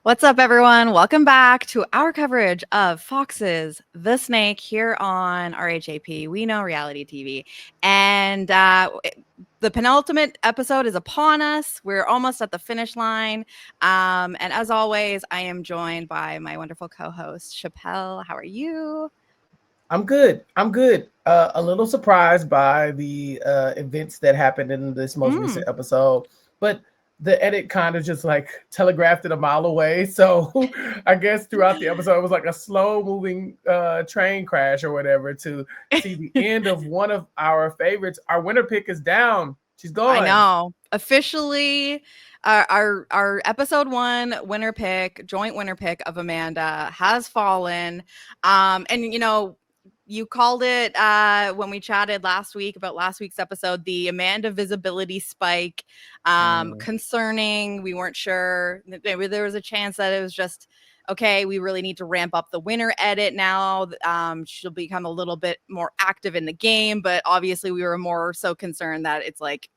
What's up, everyone? Welcome back to our coverage of Fox's The Snake here on RHAP. We know reality TV. And the penultimate episode is upon us. We're almost at the finish line. And as always, I am joined by my wonderful co-host, Chappell. How are you? I'm good. I'm good. A little surprised by the events that happened in this most recent episode, but the edit kind of just like telegraphed it a mile away. So I guess throughout the episode, it was like a slow moving train crash or whatever to see the end of one of our favorites. Our winner pick is down. She's I gone. know. Officially, our episode 1 winner pick, joint winner pick of Amanda has fallen. And you called it when we chatted last week about last week's episode, the Amanda visibility spike. Concerning, we weren't sure. There was a chance that it was just okay, we really need to ramp up the winner edit now. She'll become a little bit more active in the game, but obviously we were more so concerned that it's like,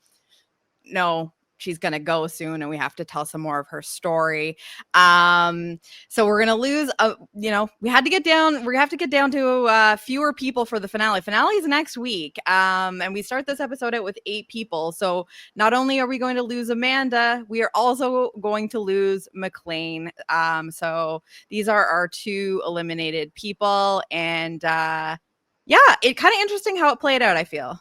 no, she's gonna go soon and we have to tell some more of her story. So we're gonna lose we have to get down to fewer people for the finale. Finale is next week, and we start this episode out with 8 people. So not only are we going to lose Amanda, we are also going to lose Mlan. So these are our 2 eliminated people, and it kind of interesting how it played out, I feel.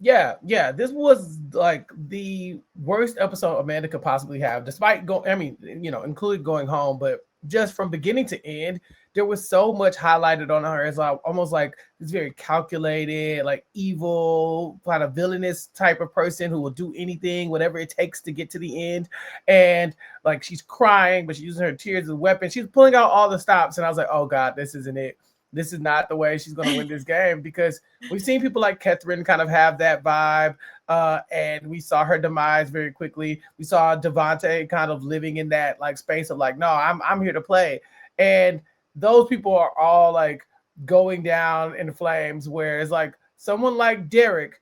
Yeah. This was like the worst episode Amanda could possibly have, despite including going home, but just from beginning to end, there was so much highlighted on her as almost like this very calculated, like evil, kind of villainous type of person who will do anything, whatever it takes to get to the end. And like she's crying, but she's using her tears as a weapon. She's pulling out all the stops, and I was like, oh God, this isn't it. This is not the way she's going to win this game, because we've seen people like Catherine kind of have that vibe, and we saw her demise very quickly. We saw Devontae kind of living in that like space of like, no, I'm here to play, and those people are all like going down in flames. Whereas like someone like Derek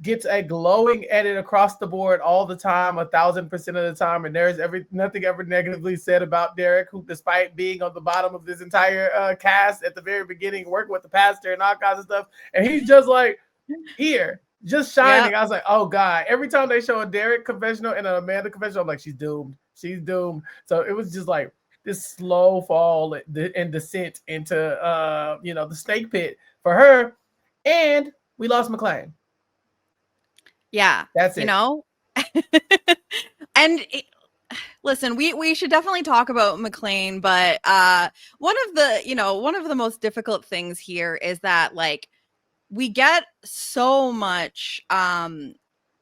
gets a glowing edit across the board all the time, 1,000% of the time, and there's nothing ever negatively said about Derek, who, despite being on the bottom of this entire cast at the very beginning, working with the pastor and all kinds of stuff, and he's just like here, just shining. Yep. I was like, oh God! Every time they show a Derek confessional and an Amanda confessional, I'm like, she's doomed. She's doomed. So it was just like this slow fall and descent into the snake pit for her, and we lost Mlan. Yeah. That's it. And listen, we should definitely talk about Mlan, but one of the most difficult things here is that like we get so much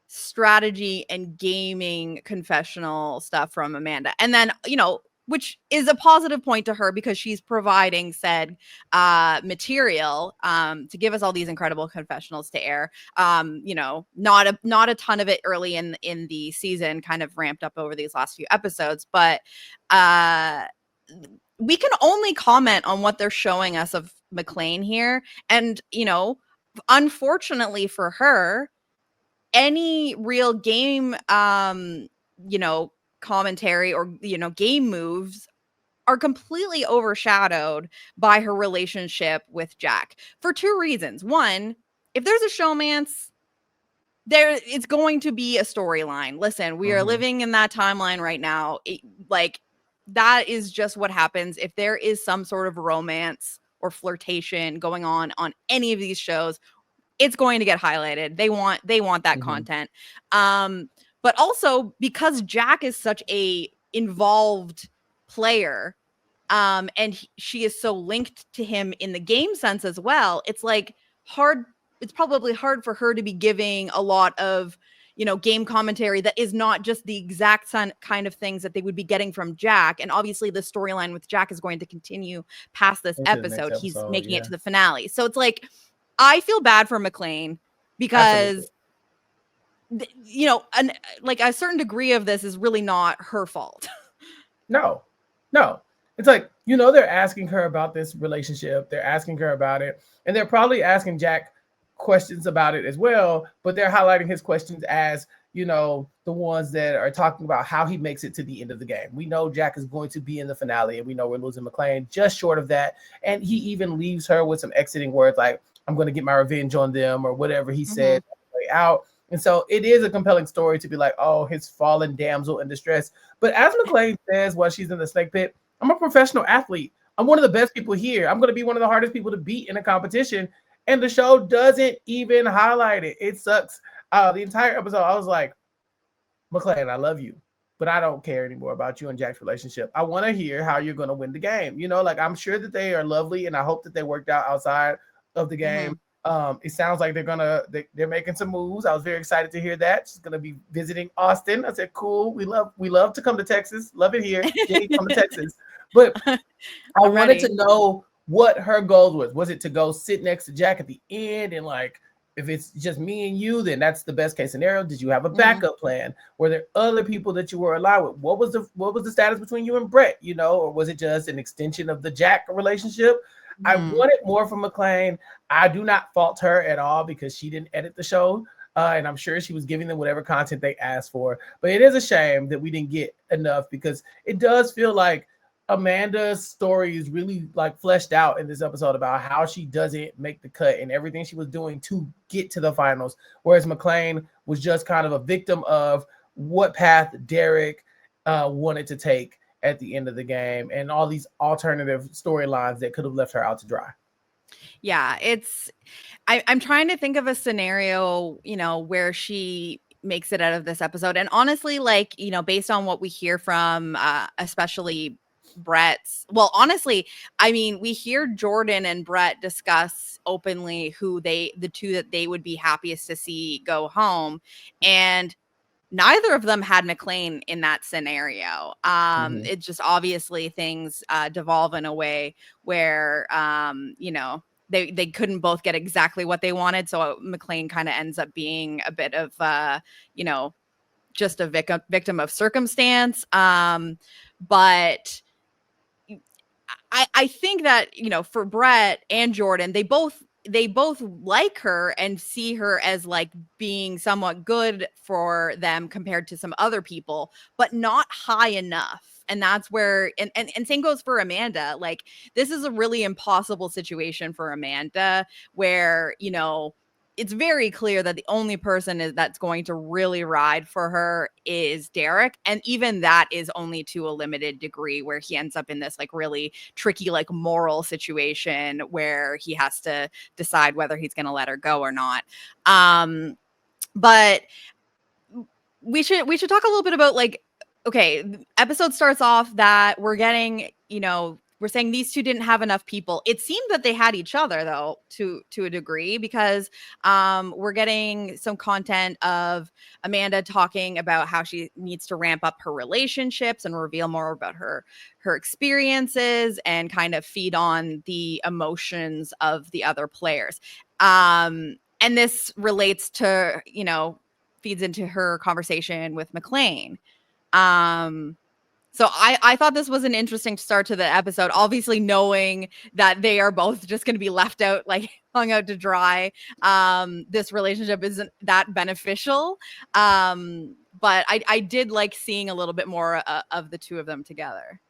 strategy and gaming confessional stuff from Amanda. And then, which is a positive point to her because she's providing said material to give us all these incredible confessionals to air. Not a ton of it early in the season, kind of ramped up over these last few episodes, but we can only comment on what they're showing us of Mlan here. And, unfortunately for her, any real game commentary or game moves are completely overshadowed by her relationship with Jack for 2 reasons. One, if there's a showmance, it's going to be a storyline. Listen, we are living in that timeline right now. That is just what happens if there is some sort of romance or flirtation going on any of these shows. It's going to get highlighted. They want that content. But also because Jack is such a involved player, and she is so linked to him in the game sense as well, it's like hard. It's probably hard for her to be giving a lot of, game commentary that is not just the exact kind of things that they would be getting from Jack. And obviously the storyline with Jack is going to continue past this episode. He's making it to the finale. So it's like, I feel bad for Mlan because, a certain degree of this is really not her fault. No. It's like, they're asking her about this relationship. They're asking her about it. And they're probably asking Jack questions about it as well, but they're highlighting his questions as, you know, the ones that are talking about how he makes it to the end of the game. We know Jack is going to be in the finale, and we know we're losing Mclain just short of that. And he even leaves her with some exiting words like, I'm going to get my revenge on them, or whatever he said way out. And so it is a compelling story to be like, oh, his fallen damsel in distress. But as Mclain says while she's in the snake pit, I'm a professional athlete. I'm one of the best people here. I'm going to be one of the hardest people to beat in a competition. And the show doesn't even highlight it. It sucks. The entire episode, I was like, Mclain, I love you, but I don't care anymore about you and Jack's relationship. I want to hear how you're going to win the game. You know, like, I'm sure that they are lovely, and I hope that they worked out outside of the game. It sounds like they're making some moves. I was very excited to hear that. She's gonna be visiting Austin. I said, cool. We love to come to Texas. Love it here. Jenny, come to Texas. But I wanted to know what her goals was. Was it to go sit next to Jack at the end, and like, if it's just me and you, then that's the best case scenario. Did you have a backup plan? Were there other people that you were aligned with? What was the status between you and Brett? You know, or was it just an extension of the Jack relationship? I wanted more from Mclain. I do not fault her at all because she didn't edit the show. And I'm sure she was giving them whatever content they asked for. But it is a shame that we didn't get enough, because it does feel like Amanda's story is really like fleshed out in this episode about how she doesn't make the cut and everything she was doing to get to the finals. Whereas Mclain was just kind of a victim of what path Derek wanted to take at the end of the game, and all these alternative storylines that could have left her out to dry. Yeah, I'm trying to think of a scenario, you know, where she makes it out of this episode. And honestly, like, you know, based on what we hear from especially well, honestly, I mean, we hear Jordan and Brett discuss openly the two that they would be happiest to see go home. And neither of them had Mclain in that scenario. It just obviously things devolve in a way where, you know, they couldn't both get exactly what they wanted. So Mclain kind of ends up being a bit of, you know, just a victim of circumstance. But I think that, you know, for Brett and Jordan, they both like her and see her as like being somewhat good for them compared to some other people, but not high enough. And that's where, and same goes for Amanda. Like, this is a really impossible situation for Amanda where, you know, it's very clear that the only person that's going to really ride for her is Derek. And even that is only to a limited degree, where he ends up in this like really tricky, like moral situation where he has to decide whether he's going to let her go or not. But we should talk a little bit about, like, okay, the episode starts off that we're getting, you know, we're saying these two didn't have enough people. It seemed that they had each other, though, to a degree, because we're getting some content of Amanda talking about how she needs to ramp up her relationships and reveal more about her experiences and kind of feed on the emotions of the other players. And this relates to, you know, feeds into her conversation with Mclain. So I thought this was an interesting start to the episode, obviously knowing that they are both just going to be left out, like hung out to dry. This relationship isn't that beneficial. But I did like seeing a little bit more of the two of them together.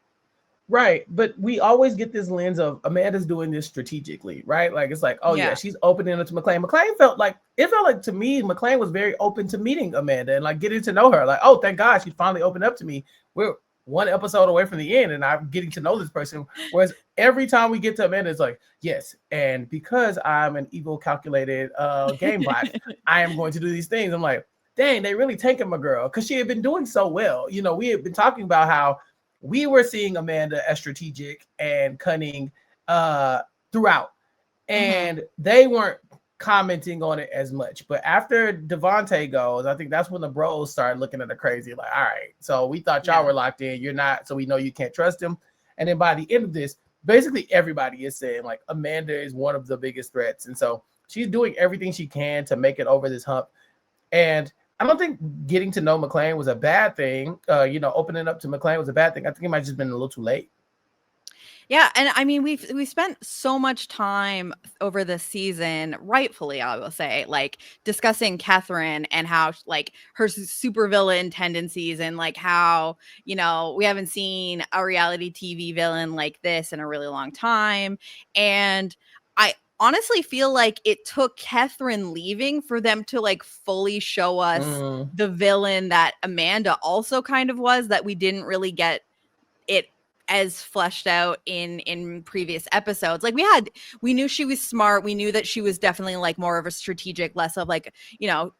Right. But we always get this lens of Amanda's doing this strategically, right? Like, it's like, oh yeah, she's opening it to Mclain. Mclain felt like to me, Mclain was very open to meeting Amanda and like getting to know her. Like, oh, thank God she finally opened up to me. We're one episode away from the end and I'm getting to know this person. Whereas every time we get to Amanda, it's like, yes, and because I'm an evil calculated game bot, I am going to do these things. I'm like, dang, they really taking my girl, because she had been doing so well. You know, we had been talking about how we were seeing Amanda as strategic and cunning throughout, and they weren't commenting on it as much. But after Devontae goes, I think that's when the bros started looking at her crazy, like, all right, so we thought y'all were locked in, you're not, so we know you can't trust him. And then by the end of this, basically everybody is saying like Amanda is one of the biggest threats, and so she's doing everything she can to make it over this hump. And I don't think getting to know Mclain was a bad thing. You know, opening up to Mclain was a bad thing. I think it might have just been a little too late. Yeah, and I mean we spent so much time over this season, rightfully I will say, like discussing Catherine and how like her supervillain tendencies and like how, you know, we haven't seen a reality TV villain like this in a really long time. And I honestly feel like it took Catherine leaving for them to like fully show us Mm, the villain that Amanda also kind of was, that we didn't really get it as fleshed out in previous episodes. Like we knew she was smart, we knew that she was definitely like more of a strategic, less of like, you know,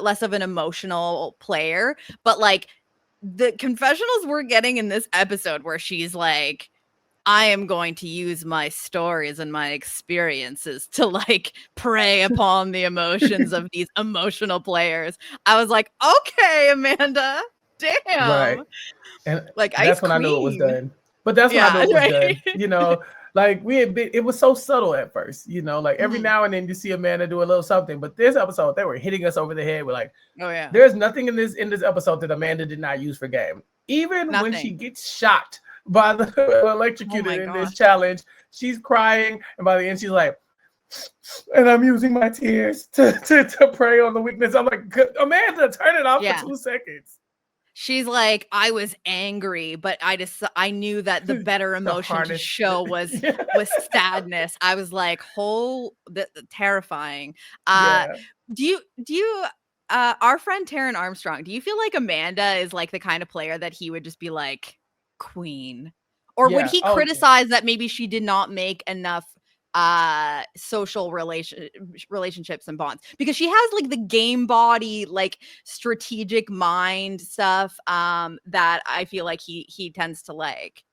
less of an emotional player. But like the confessionals we're getting in this episode where she's like, I am going to use my stories and my experiences to like prey upon the emotions of these emotional players. I was like, okay, Amanda, right. damn. And Like Ice that's when I knew it was Queen. done. But that's when I knew Yeah, it was right. done. You know, like we had been, it was so subtle at first, you know, like every Mhm. now and then you see Amanda do a little something. But this episode, they were hitting us over the head with like, Oh, yeah. there's nothing in this episode that Amanda did not use for game. Even when she Nothing. gets shot by the Oh electrocuted my in this gosh. challenge, she's crying, and by the end she's like, and I'm using my tears to prey on the weakness. I'm like, Amanda, turn it off for Yeah. 2 seconds. She's like, I was angry, but I knew that the better The emotion to hardest. show Yeah. was sadness. I was like, terrifying. Uh Yeah. do you our friend Taryn Armstrong, do you feel like Amanda is like the kind of player that he would just be like, queen? Or would Yeah. he Oh, yeah. criticize that maybe she did not make enough social relationships and bonds, because she has like the game body, like strategic mind stuff that I feel like he tends to like.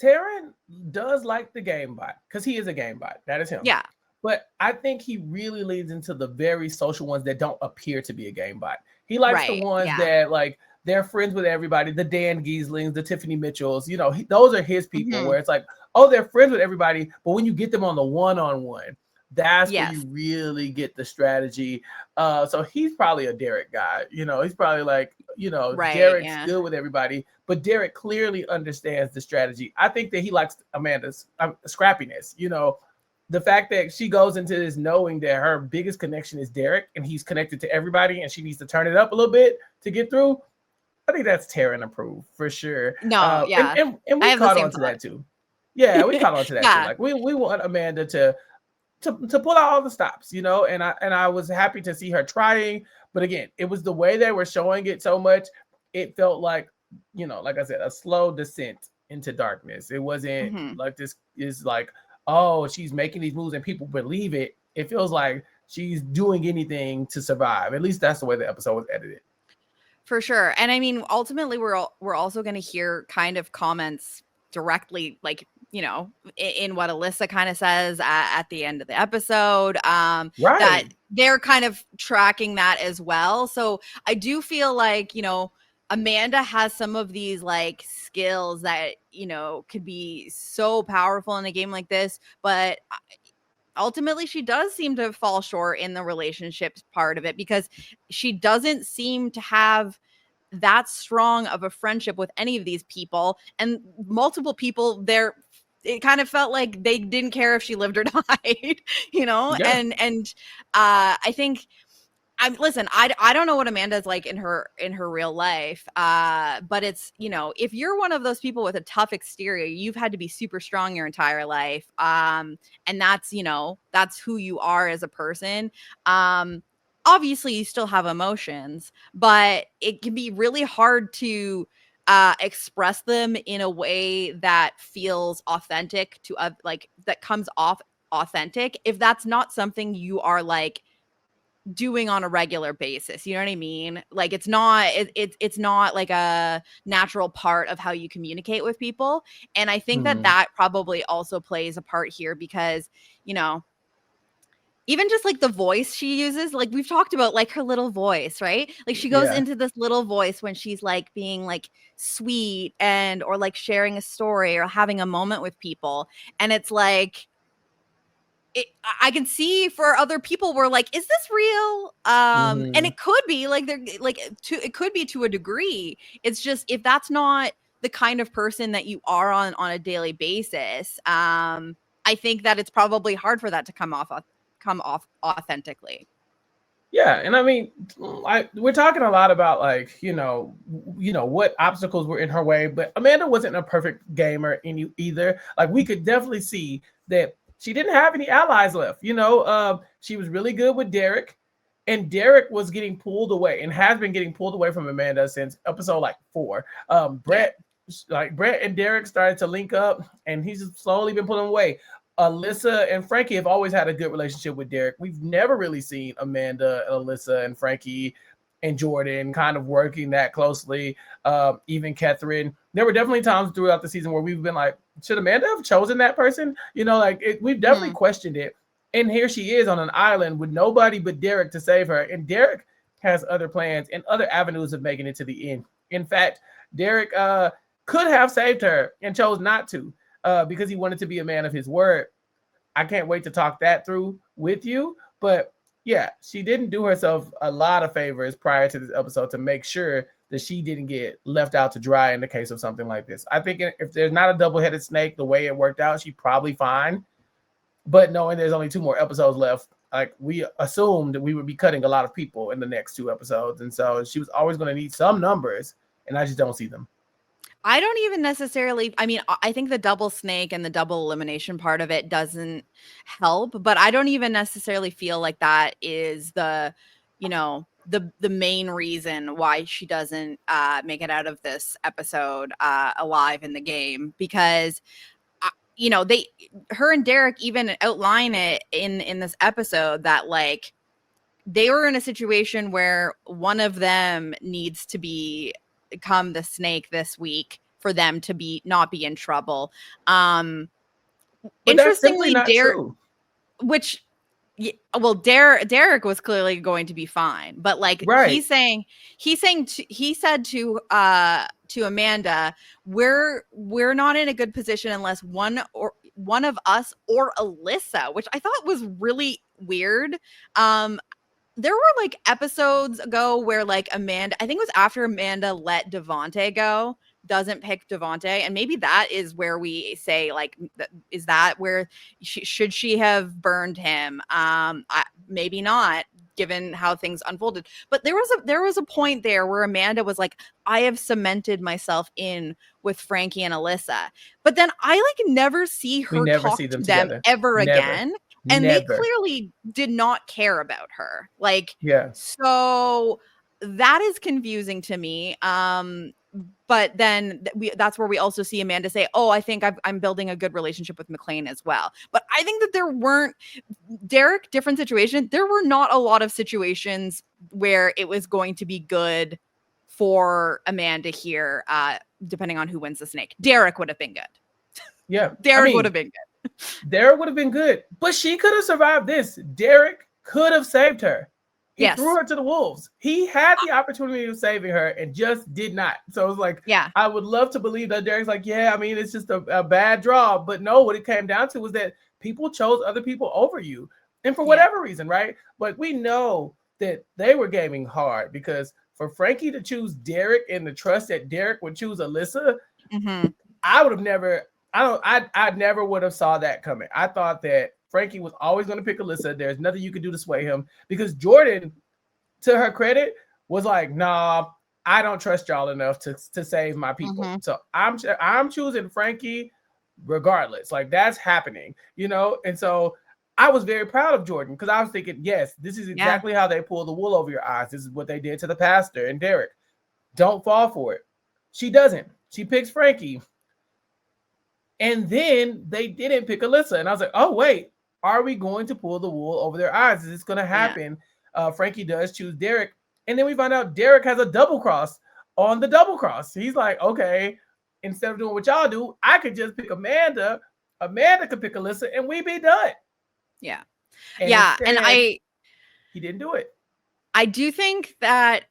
Taryn does like the game bot because he is a game bot. That is him. Yeah, But I think he really leads into the very social ones that don't appear to be a game bot. He likes the right. ones Yeah. that like they're friends with everybody, the Dan Gieslings, the Tiffany Mitchells. You know, those are his people. Mhm. Where it's like, oh, they're friends with everybody, but when you get them on the one-on-one, that's where you Yes. really get the strategy. So he's probably a Derek guy. You know, he's probably like, you know, Right. Derek's Yeah. good with everybody, but Derek clearly understands the strategy. I think that he likes Amanda's scrappiness. You know, the fact that she goes into this knowing that her biggest connection is Derek and he's connected to everybody and she needs to turn it up a little bit to get through. I think that's Taryn approved for sure. No. Yeah. And I we have the caught same on to thought. that too. Yeah, we caught on to that too. Yeah. Like we want Amanda to pull out all the stops, you know, and I was happy to see her trying, but again, it was the way they were showing it so much, it felt like, you know, like I said, a slow descent into darkness. It wasn't Hmm. like this is like, oh, she's making these moves and people believe it. It feels like she's doing anything to survive. At least that's the way the episode was edited. For sure. And I mean, ultimately, we're also going to hear kind of comments directly, like, you know, in what Alyssa kind of says at the end of the episode, that Right. they're kind of tracking that as well. So I do feel like, you know, Amanda has some of these like skills that, you know, could be so powerful in a game like this, but ultimately she does seem to fall short in the relationships part of it, because she doesn't seem to have that strong of a friendship with any of these people, and multiple people there, it kind of felt like they didn't care if she lived or died, you know. Yeah. And I think I don't know what Amanda's like in her real life. But it's, you know, if you're one of those people with a tough exterior, you've had to be super strong your entire life. And that's, you know, that's who you are as a person. Obviously you still have emotions, but it can be really hard to express them in a way that feels authentic to like that comes off authentic if that's not something you are like doing on a regular basis. You know what I mean? Like it's not like a natural part of how you communicate with people. And I think that Mhm. that probably also plays a part here because, you know, even just like the voice she uses, like we've talked about, like her little voice, right? Like she goes Yeah. into this little voice when she's like being like sweet and or like sharing a story or having a moment with people. And it's like I can see for other people we're like, is this real? And Mhm. it could be like they're like to it could be to a degree. It's just if that's not the kind of person that you are on a daily basis, I think that it's probably hard for that to come off authentically. Yeah, and I mean, we're talking a lot about like what obstacles were in her way, but Amanda wasn't a perfect gamer either. Like we could definitely see that she didn't have any allies left. She was really good with Derek, and Derek was getting pulled away and has been getting pulled away from Amanda since episode like 4. Brett, like Brett and Derek started to link up, and he's slowly been pulling away. Alyssa and Frankie have always had a good relationship with Derek. We've never really seen Amanda, Alyssa, and Frankie and Jordan kind of working that closely. Even Catherine. There were definitely times throughout the season where we've been like, should Amanda have chosen that person? We've definitely questioned it. And here she is on an island with nobody but Derek to save her. And Derek has other plans and other avenues of making it to the end. In fact, Derek could have saved her and chose not to. Because he wanted to be a man of his word. I can't wait to talk that through with you. But yeah, she didn't do herself a lot of favors prior to this episode to make sure that she didn't get left out to dry in the case of something like this. I think if there's not a double-headed snake, the way it worked out, she's probably fine. But knowing there's only 2 more episodes left, like we assumed we would be cutting a lot of people in the next 2 episodes. And so she was always going to need some numbers, and I just don't see them. I don't even necessarily, I mean, I think the double snake and the double elimination part of it doesn't help, but I don't even necessarily feel like that is the main reason why she doesn't make it out of this episode alive in the game, because her and Derek even outline it in this episode that like they were in a situation where one of them needs to become the snake this week for them to not be in trouble. But Interestingly, that's Derek, true. which well, Derek was clearly going to be fine, but like right. he said to Amanda, we're not in a good position unless one of us or Alyssa, which I thought was really weird. There were like episodes ago where like Amanda, I think it was after Amanda let Devontae go, doesn't pick Devontae, and maybe that is where we say like, is that where should she have burned him? Maybe not, given how things unfolded. But there was a point there where Amanda was like, I have cemented myself in with Frankie and Alyssa, but then I like never see her talk to them ever again. And they clearly did not care about her. Like, so that is confusing to me. But then that's where we also see Amanda say, oh, I think I'm building a good relationship with McLean as well. But I think that there weren't, Derek, different situation. There were not a lot of situations where it was going to be good for Amanda here, depending on who wins the snake. Derek would have been good. Yeah. Derek would have been good. Derek would have been good, but she could have survived this. Derek could have saved her. He threw her to the wolves. He had the opportunity of saving her and just did not. So it was like, I would love to believe that Derek's like, I mean, it's just a bad draw. But no, what it came down to was that people chose other people over you. And for whatever reason, right? But we know that they were gaming hard, because for Frankie to choose Derek and the trust that Derek would choose Alyssa, I would have never... I never would have saw that coming. I thought that Frankie was always going to pick Alyssa. There's nothing you could do to sway him, because Jordan, to her credit, was like, nah, I don't trust y'all enough to save my people. So I'm choosing Frankie regardless. Like, that's happening, And so I was very proud of Jordan, because I was thinking, yes, this is exactly how they pull the wool over your eyes. This is what they did to the pastor and Derek. Don't fall for it. She doesn't. She picks Frankie. And then they didn't pick Alyssa. And I was like, oh, wait, are we going to pull the wool over their eyes? Is this going to happen? Frankie does choose Derek. And then we find out Derek has a double cross on the double cross. He's like, okay, instead of doing what y'all do, I could just pick Amanda. Amanda could pick Alyssa and we'd be done. Yeah. And instead, he didn't do it. I do think that,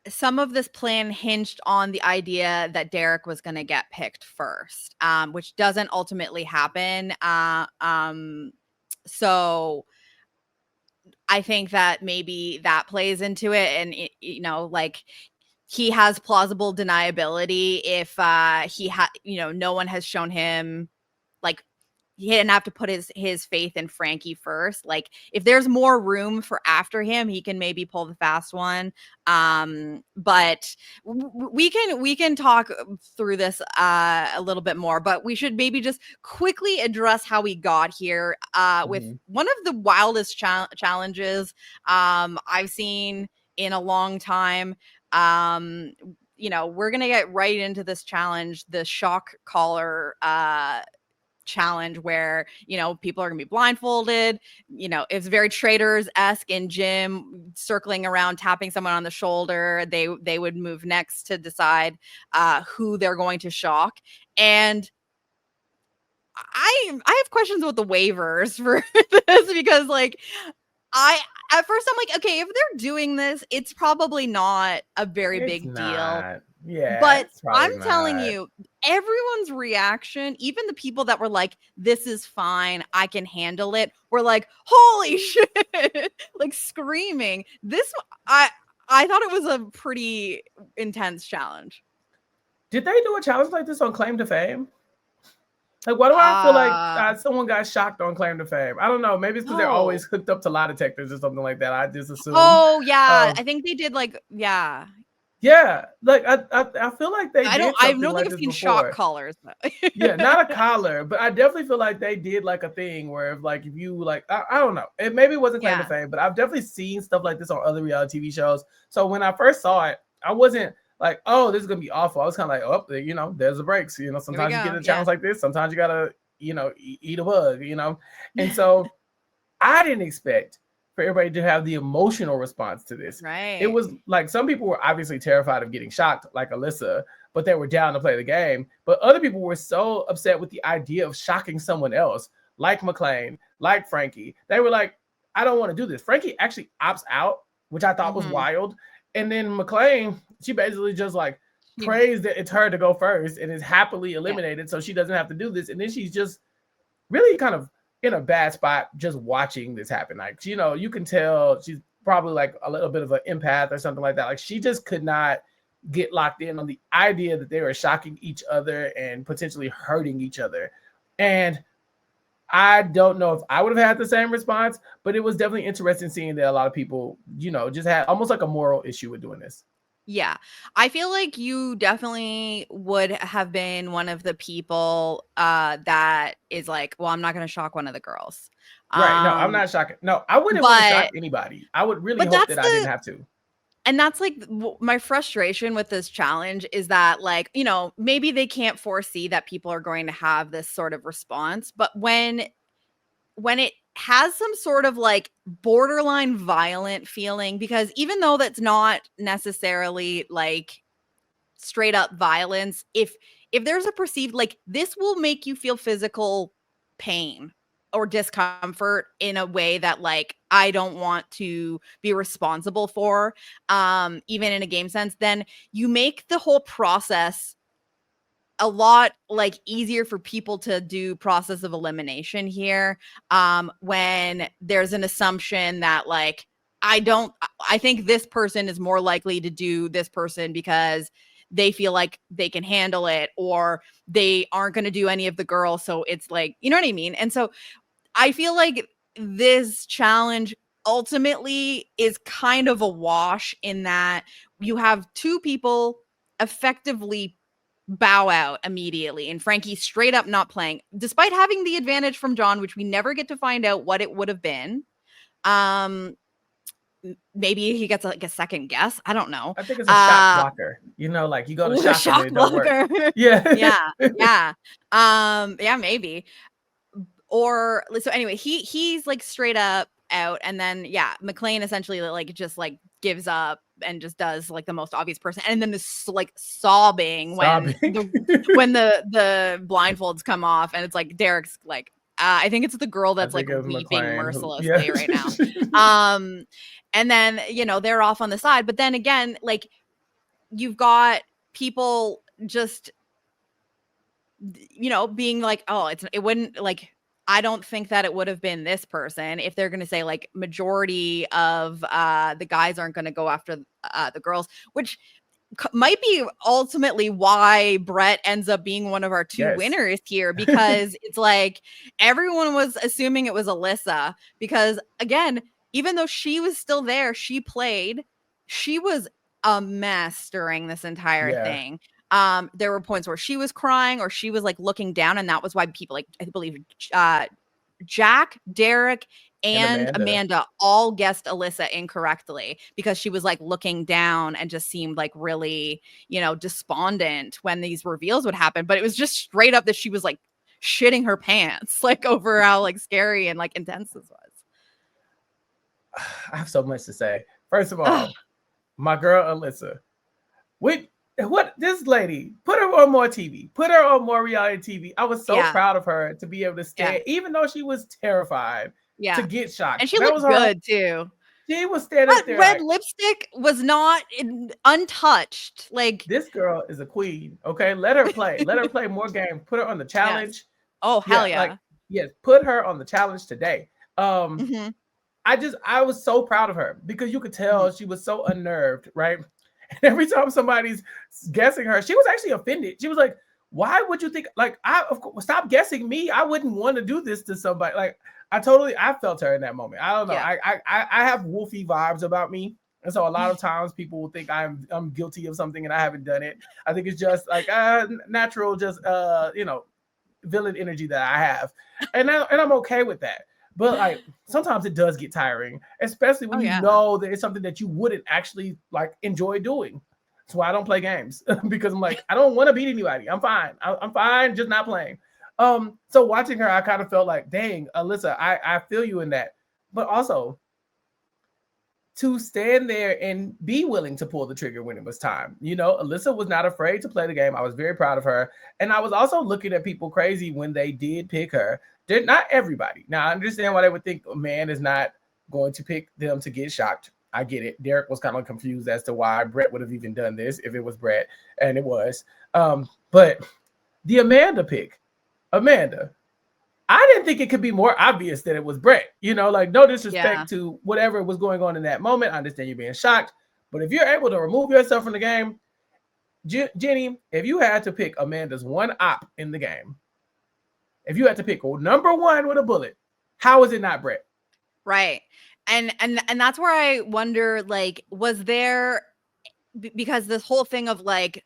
some of this plan hinged on the idea that Derek was going to get picked first, which doesn't ultimately happen. So I think that maybe that plays into it. And, he has plausible deniability if no one has shown him, like, he didn't have to put his faith in Frankie first. Like, if there's more room for after him, he can maybe pull the fast one. But we can talk through this a little bit more, but we should maybe just quickly address how we got here with one of the wildest challenges I've seen in a long time. We're gonna get right into this challenge, the shock collar challenge, where people are gonna be blindfolded. It's very Traders-esque. In Jim circling around, tapping someone on the shoulder, they would move next to decide who they're going to shock. And I have questions about the waivers for this, because like at first I'm like, okay, if they're doing this, it's probably not a very big deal. Yeah, but I'm not. telling you, everyone's reaction, even the people that were like, this is fine, I can handle it, were like, holy shit, like screaming. I thought it was a pretty intense challenge. Did they do a challenge like this on Claim to Fame? Like, why do I feel like someone got shocked on Claim to Fame? I don't know. Maybe it's because they're always hooked up to lie detectors or something like that. I just assume. Oh yeah, I think they did. Like, yeah. Yeah, like I feel like they. I don't think I've seen shock collars. Yeah, not a collar, but I definitely feel like they did like a thing where if you like, I don't know, it maybe wasn't Claim to Fame, but I've definitely seen stuff like this on other reality TV shows. So when I first saw it, I wasn't like, oh, this is gonna be awful. I was kind of like, oh, there's the breaks. Sometimes you get a challenge like this. Sometimes you gotta, eat a bug. And so I didn't expect for everybody to have the emotional response to this. Right. It was like some people were obviously terrified of getting shocked, like Alyssa, but they were down to play the game. But other people were so upset with the idea of shocking someone else, like McLean, like Frankie. They were like, I don't want to do this. Frankie actually opts out, which I thought was wild. And then McLean, she basically just like prays that it's her to go first and is happily eliminated, so she doesn't have to do this. And then she's just really kind of in a bad spot just watching this happen. Like, you can tell she's probably like a little bit of an empath or something like that. Like, she just could not get locked in on the idea that they were shocking each other and potentially hurting each other. And I don't know if I would have had the same response, but it was definitely interesting seeing that a lot of people, just had almost like a moral issue with doing this. Yeah, I feel like you definitely would have been one of the people that is like, well, I'm not going to shock one of the girls. Right. No, I'm not shocking. No, I wouldn't want to shock anybody. I would really hope that I didn't have to. And that's like my frustration with this challenge is that, like, maybe they can't foresee that people are going to have this sort of response. But when it has some sort of like borderline violent feeling, because even though that's not necessarily like straight up violence, if there's a perceived, like, this will make you feel physical pain or discomfort in a way that, like, I don't want to be responsible for, even in a game sense, then you make the whole process a lot like easier for people to do process of elimination here, when there's an assumption that, like, I think this person is more likely to do this person because they feel like they can handle it, or they aren't going to do any of the girls, so it's like, you know what I mean? And so I feel like this challenge ultimately is kind of a wash, in that you have two people effectively bow out immediately, and Frankie straight up not playing, despite having the advantage from John, which we never get to find out what it would have been. Maybe he gets like a second guess. I don't know. I think it's a shock blocker. Like you go to shock and it don't work. Yeah. Yeah, maybe. Or so anyway, he's like straight up out, and then McLean essentially like just like gives up and just does like the most obvious person, and then is like sobbing when the blindfolds come off, and it's like Derek's like, I think it's the girl that's like weeping McLean, mercilessly right now. And then they're off on the side, but then again, like, you've got people just being like, oh, it wouldn't, like, I don't think that it would have been this person, if they're going to say like majority of the guys aren't going to go after the girls, which might be ultimately why Brett ends up being one of our two Yes. winners here, because it's like everyone was assuming it was Alyssa, because again, even though she was still there, she played, she was a mess during this entire Yeah. thing. There were points where she was crying or she was like looking down, and that was why people, like, I believe Jack, Derek, and Amanda all guessed Alyssa incorrectly, because she was like looking down and just seemed like really, you know, despondent when these reveals would happen. But it was just straight up that she was like shitting her pants, like, over how like scary and like intense this was. I have so much to say. First of all, my girl Alyssa, what this lady, put her on more TV, put her on more reality TV. I was so proud of her to be able to stand, even though she was terrified to get shocked. And she looked good too. She was standing up there. Red lipstick was not untouched. Like, this girl is a queen. Okay, let her play. Let her play more games. Put her on the challenge. Yes. Oh, hell yeah. Like, yes, put her on the challenge today. I was so proud of her, because you could tell she was so unnerved, right? And every time somebody's guessing her, she was actually offended. She was like, why would you think, like, of course, stop guessing me. I wouldn't want to do this to somebody. Like, I felt her in that moment. I don't know. Yeah. I have wolfy vibes about me. And so a lot of times people will think I'm guilty of something and I haven't done it. I think it's just like natural, just villain energy that I have. And I'm okay with that. But like sometimes it does get tiring, especially when you know that it's something that you wouldn't actually like enjoy doing. That's why I don't play games, because I'm like, I don't want to beat anybody. I'm fine. I'm fine just not playing. So watching her, I kind of felt like, dang, Alyssa, I feel you in that. But also to stand there and be willing to pull the trigger when it was time. You know, Alyssa was not afraid to play the game. I was very proud of her. And I was also looking at people crazy when they did pick her. Not everybody. Now, I understand why they would think a man is not going to pick them to get shocked. I get it. Derek was kind of confused as to why Brett would have even done this if it was Brett, and it was. But the Amanda pick, Amanda, I didn't think it could be more obvious that it was Brett. You know, like, no disrespect to whatever was going on in that moment. I understand you being shocked, but if you're able to remove yourself from the game, Jenny, if you had to pick Amanda's one op in the game, if you had to pick number one with a bullet, how is it not Brett? Right. And that's where I wonder, like, was there, because this whole thing of like,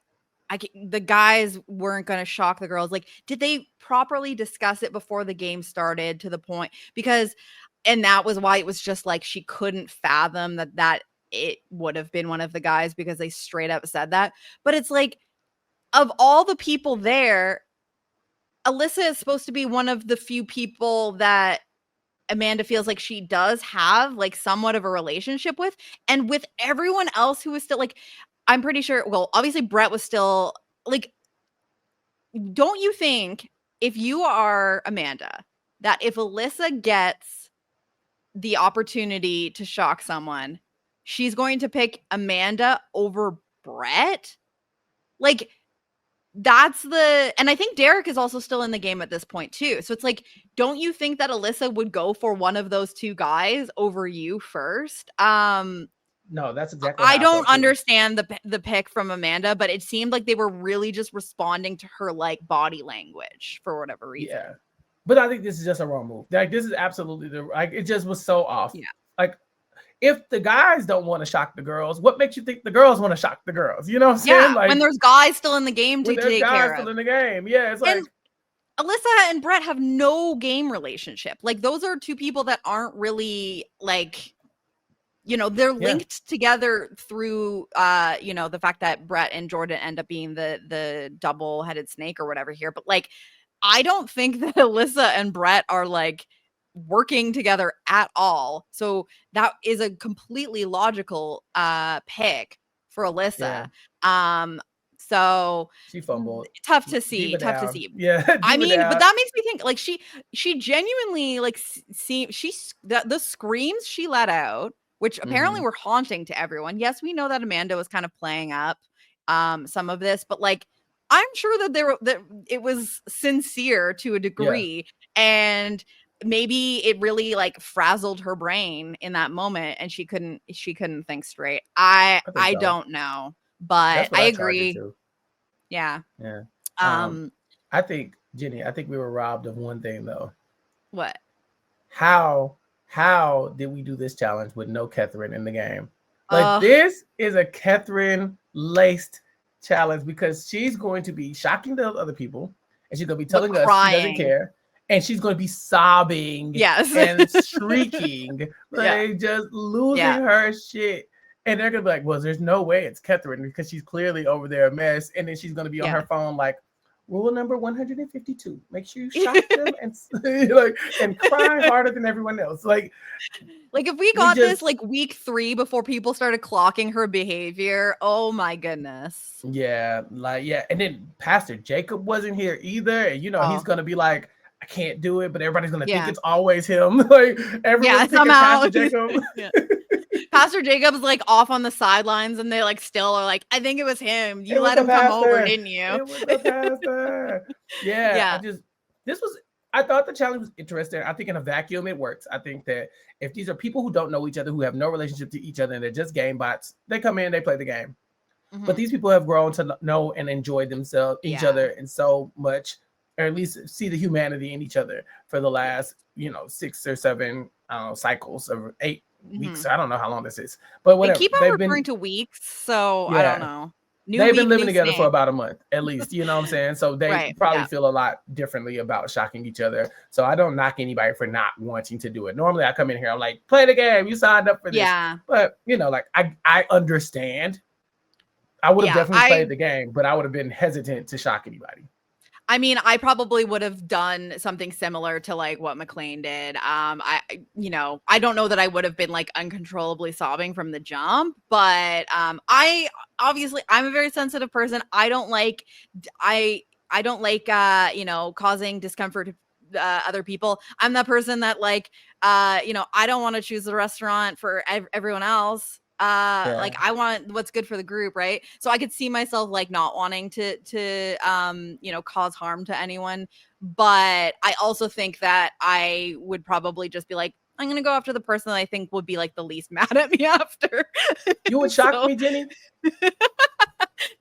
the guys weren't going to shock the girls. Like, did they properly discuss it before the game started to the point? Because, and that was why it was just like, she couldn't fathom that it would have been one of the guys, because they straight up said that. But it's like, of all the people there, Alyssa is supposed to be one of the few people that Amanda feels like she does have like somewhat of a relationship with. And with everyone else who was still like, I'm pretty sure, well, obviously Brett was still like, don't you think, if you are Amanda, that if Alyssa gets the opportunity to shock someone, she's going to pick Amanda over Brett? Like, and I think Derek is also still in the game at this point too. So it's like, don't you think that Alyssa would go for one of those two guys over you first? No, that's exactly. I don't understand the pick from Amanda, but it seemed like they were really just responding to her like body language for whatever reason. Yeah, but I think this is just a wrong move. Like, this is absolutely it just was so off. Yeah, like, if the guys don't want to shock the girls, what makes you think the girls want to shock the girls? You know what I'm saying? Like, when there's guys still in the game to take care of. Still in the game. Yeah, it's like, Alyssa and Brett have no game relationship. Like, those are two people that aren't really like, you know, they're linked together through you know, the fact that Brett and Jordan end up being the double-headed snake or whatever here. But like, I don't think that Alyssa and Brett are like working together at all. So that is a completely logical pick for Alyssa. So she fumbled. Tough to see. Yeah. I mean, but that makes me think, like, she genuinely like the screams she let out, which apparently were haunting to everyone. Yes, we know that Amanda was kind of playing up some of this, but like, I'm sure that it was sincere to a degree, and maybe it really like frazzled her brain in that moment, and she couldn't think straight. I don't know. But That's what I I charge it agree. to. Yeah. Yeah. Um, I think, Jenny, I think we were robbed of one thing though. what? How did we do this challenge with no Catherine in the game? Like, Uh, this is a Catherine laced challenge because she's going to be shocking the other people, and she's going to be but telling us she doesn't crying. care, and she's going to be sobbing Yes. and shrieking, Yeah. like just losing Yeah. her shit. And they're gonna be like, "Well, there's no way it's Catherine because she's clearly over there a mess." And then she's gonna be on Yeah. her phone like, "Rule number 152: make sure you shock them and like and cry harder than everyone else." Like Like if we we got this just like week 3 before people started clocking her behavior, oh my goodness. Yeah, like yeah, and then Pastor Jacob wasn't here either, and he's Oh, gonna be like, "I can't do it," but everybody's gonna think yeah. it's always him. Like Yeah, everyone's picking somehow. Pastor Jacob. Yeah. Pastor Jacob's like off on the sidelines and they like still are like, I think it was him. You It was let the him come over, pastor. didn't you? It was the pastor. Yeah, Yeah. I thought the challenge was interesting. I think in a vacuum it works. I think that if these are people who don't know each other, who have no relationship to each other, and they're just game bots, they come in, they play the game. But these people have grown to know and enjoy themselves, each Yeah. other, and so much, or at least see the humanity in each other for the last, 6 or 7, I don't know, cycles of 8 weeks. I don't know how long this is, but They whatever. keep on They've referring been, to weeks, so I don't yeah, know. New they've been week, living new together for snake. about a month at least. You know what I'm saying? So they Right. probably Yeah. feel a lot differently about shocking each other. So I don't knock anybody for not wanting to do it. Normally I come in here, I'm like, play the game. You signed up for this. Yeah. But like I understand. I would have Yeah. definitely played the game, but I would have been hesitant to shock anybody. I mean, I probably would have done something similar to like what McLean did. I don't know that I would have been like uncontrollably sobbing from the jump, but I'm a very sensitive person. I don't like causing discomfort to other people. I'm that person that like I don't want to choose the restaurant for everyone else. Like I want what's good for the group, right? So I could see myself like not wanting to cause harm to anyone, but I also think that I would probably just be like, I'm gonna go after the person that I think would be like the least mad at me after. You would shock me, Jenny?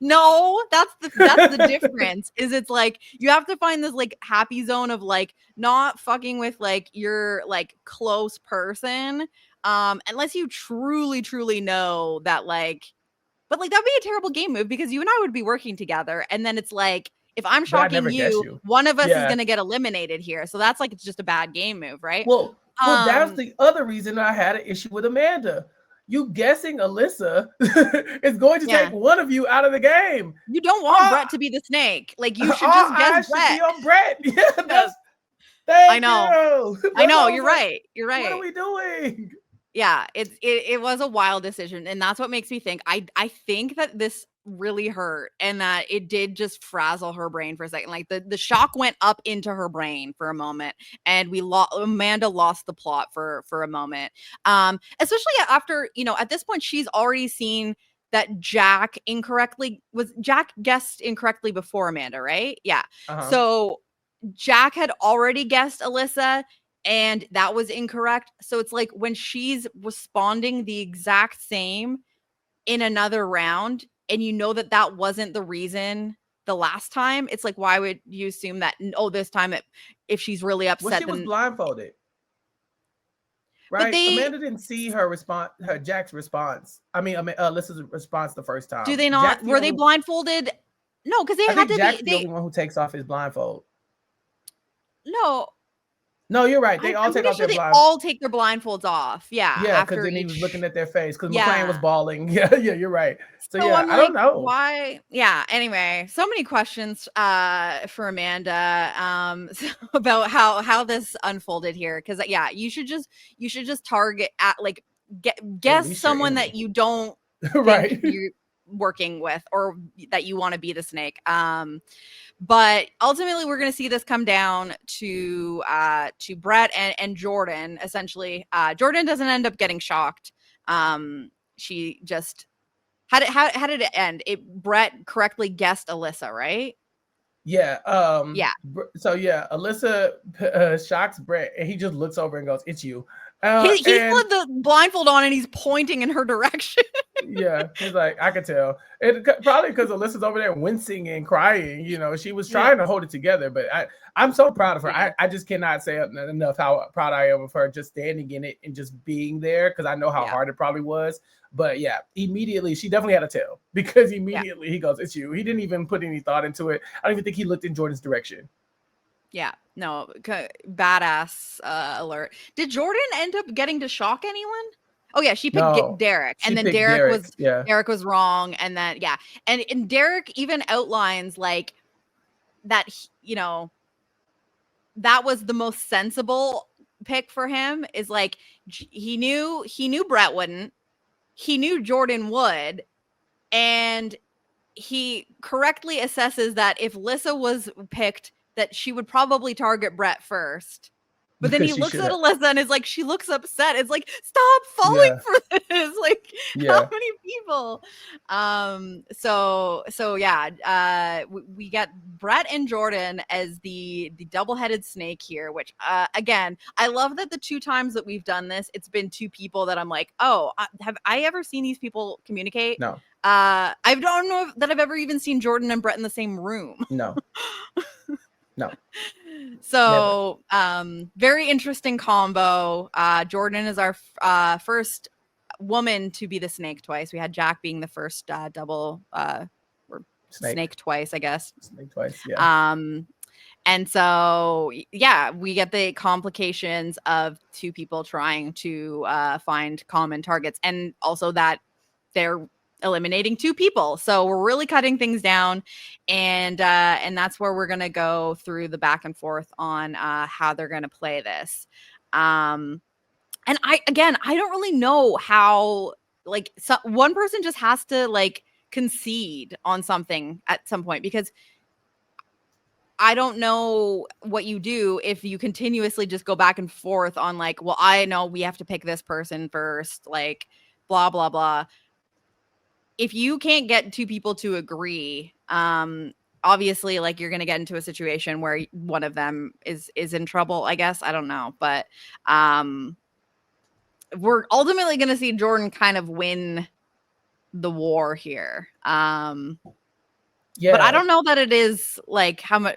No, that's the difference. Is it's like you have to find this like happy zone of like not fucking with like your like close person, unless you truly know that like, but like that'd be a terrible game move because you and I would be working together, and then it's like if I'm But I'd never shocking guess you, you. one of us is Yeah. gonna get eliminated here. So that's like it's just a bad game move, right? Well, that's the other reason I had an issue with Amanda. You guessing Alyssa is going to take one of you out of the game. You don't want Brett to be the snake. Like you should just guess Brett. Should be on Brett. Yeah, I know. I know. You're right. You're right. What are we doing? Yeah, it was a wild decision, and that's what makes me think. I think that this really hurt, and that it did just frazzle her brain for a second. Like the shock went up into her brain for a moment, and Amanda lost the plot for a moment. Especially after at this point she's already seen that Jack guessed incorrectly before Amanda, right? Yeah. So Jack had already guessed Alyssa, and that was incorrect. So it's like when she's responding the exact same in another round, and that wasn't the reason the last time, it's like, why would you assume that, this time if she's really upset? Well, she was blindfolded. Right? Amanda didn't see her Jack's response. I mean, Alyssa's response the first time. Do they not? Were they blindfolded? No, because they had to Jack's be. the only one who takes off his blindfold. No, you're right. They all take off their blindfolds. They all take their blindfolds off. Yeah. Yeah, because then he was looking at their face because McLean was bawling. Yeah, you're right. So yeah, I don't know why. Yeah. Anyway, so many questions for Amanda about how this unfolded here. Because you should just target at like guess someone that you don't right think you're working with or that you want to be the snake. But ultimately, we're going to see this come down to Brett and Jordan. Essentially, Jordan doesn't end up getting shocked. She just how did it end? Brett correctly guessed Alyssa, right? Yeah. Yeah. So yeah, Alyssa shocks Brett, and he just looks over and goes, "It's you." He put the blindfold on, and he's pointing in her direction. Yeah, he's like, I could tell. Probably because Alyssa's over there wincing and crying. She was Yeah. trying to hold it together, but I'm so proud of her. Yeah. I just cannot say enough how proud I am of her just standing in it and just being there, because I know how hard it probably was. But yeah, immediately she definitely had a tell, because immediately he goes, "It's you." He didn't even put any thought into it. I don't even think he looked in Jordan's direction. Yeah, no, badass alert. Did Jordan end up getting to shock anyone? Oh yeah, she picked Derek, and then Derek was wrong, and then and Derek even outlines like that. That was the most sensible pick for him. Is like he knew Brett wouldn't, he knew Jordan would, and he correctly assesses that if Lissa was picked, that she would probably target Brett first. But then he looks at Alyssa and is like, she looks upset. It's like, stop falling for this. Like, how many people? We get Brett and Jordan as the double-headed snake here, which again, I love that the 2 times that we've done this, it's been 2 people that I'm like, oh, have I ever seen these people communicate? No. I don't know that I've ever even seen Jordan and Brett in the same room. No. So, very interesting combo. Jordan is our first woman to be the snake twice. We had Jack being the first double or snake twice, I guess. Snake twice, yeah. And so, we get the complications of 2 people trying to find common targets, and also that they're eliminating 2 people. So we're really cutting things down, and that's where we're going to go through the back and forth on how they're going to play this. And I don't really know how, like, one person just has to like concede on something at some point, because I don't know what you do if you continuously just go back and forth on like, well, I know we have to pick this person first, like blah, blah, blah. If you can't get 2 people to agree, obviously, like, you're going to get into a situation where one of them is in trouble, I guess. I don't know. But we're ultimately going to see Jordan kind of win the war here. But I don't know that it is like how much.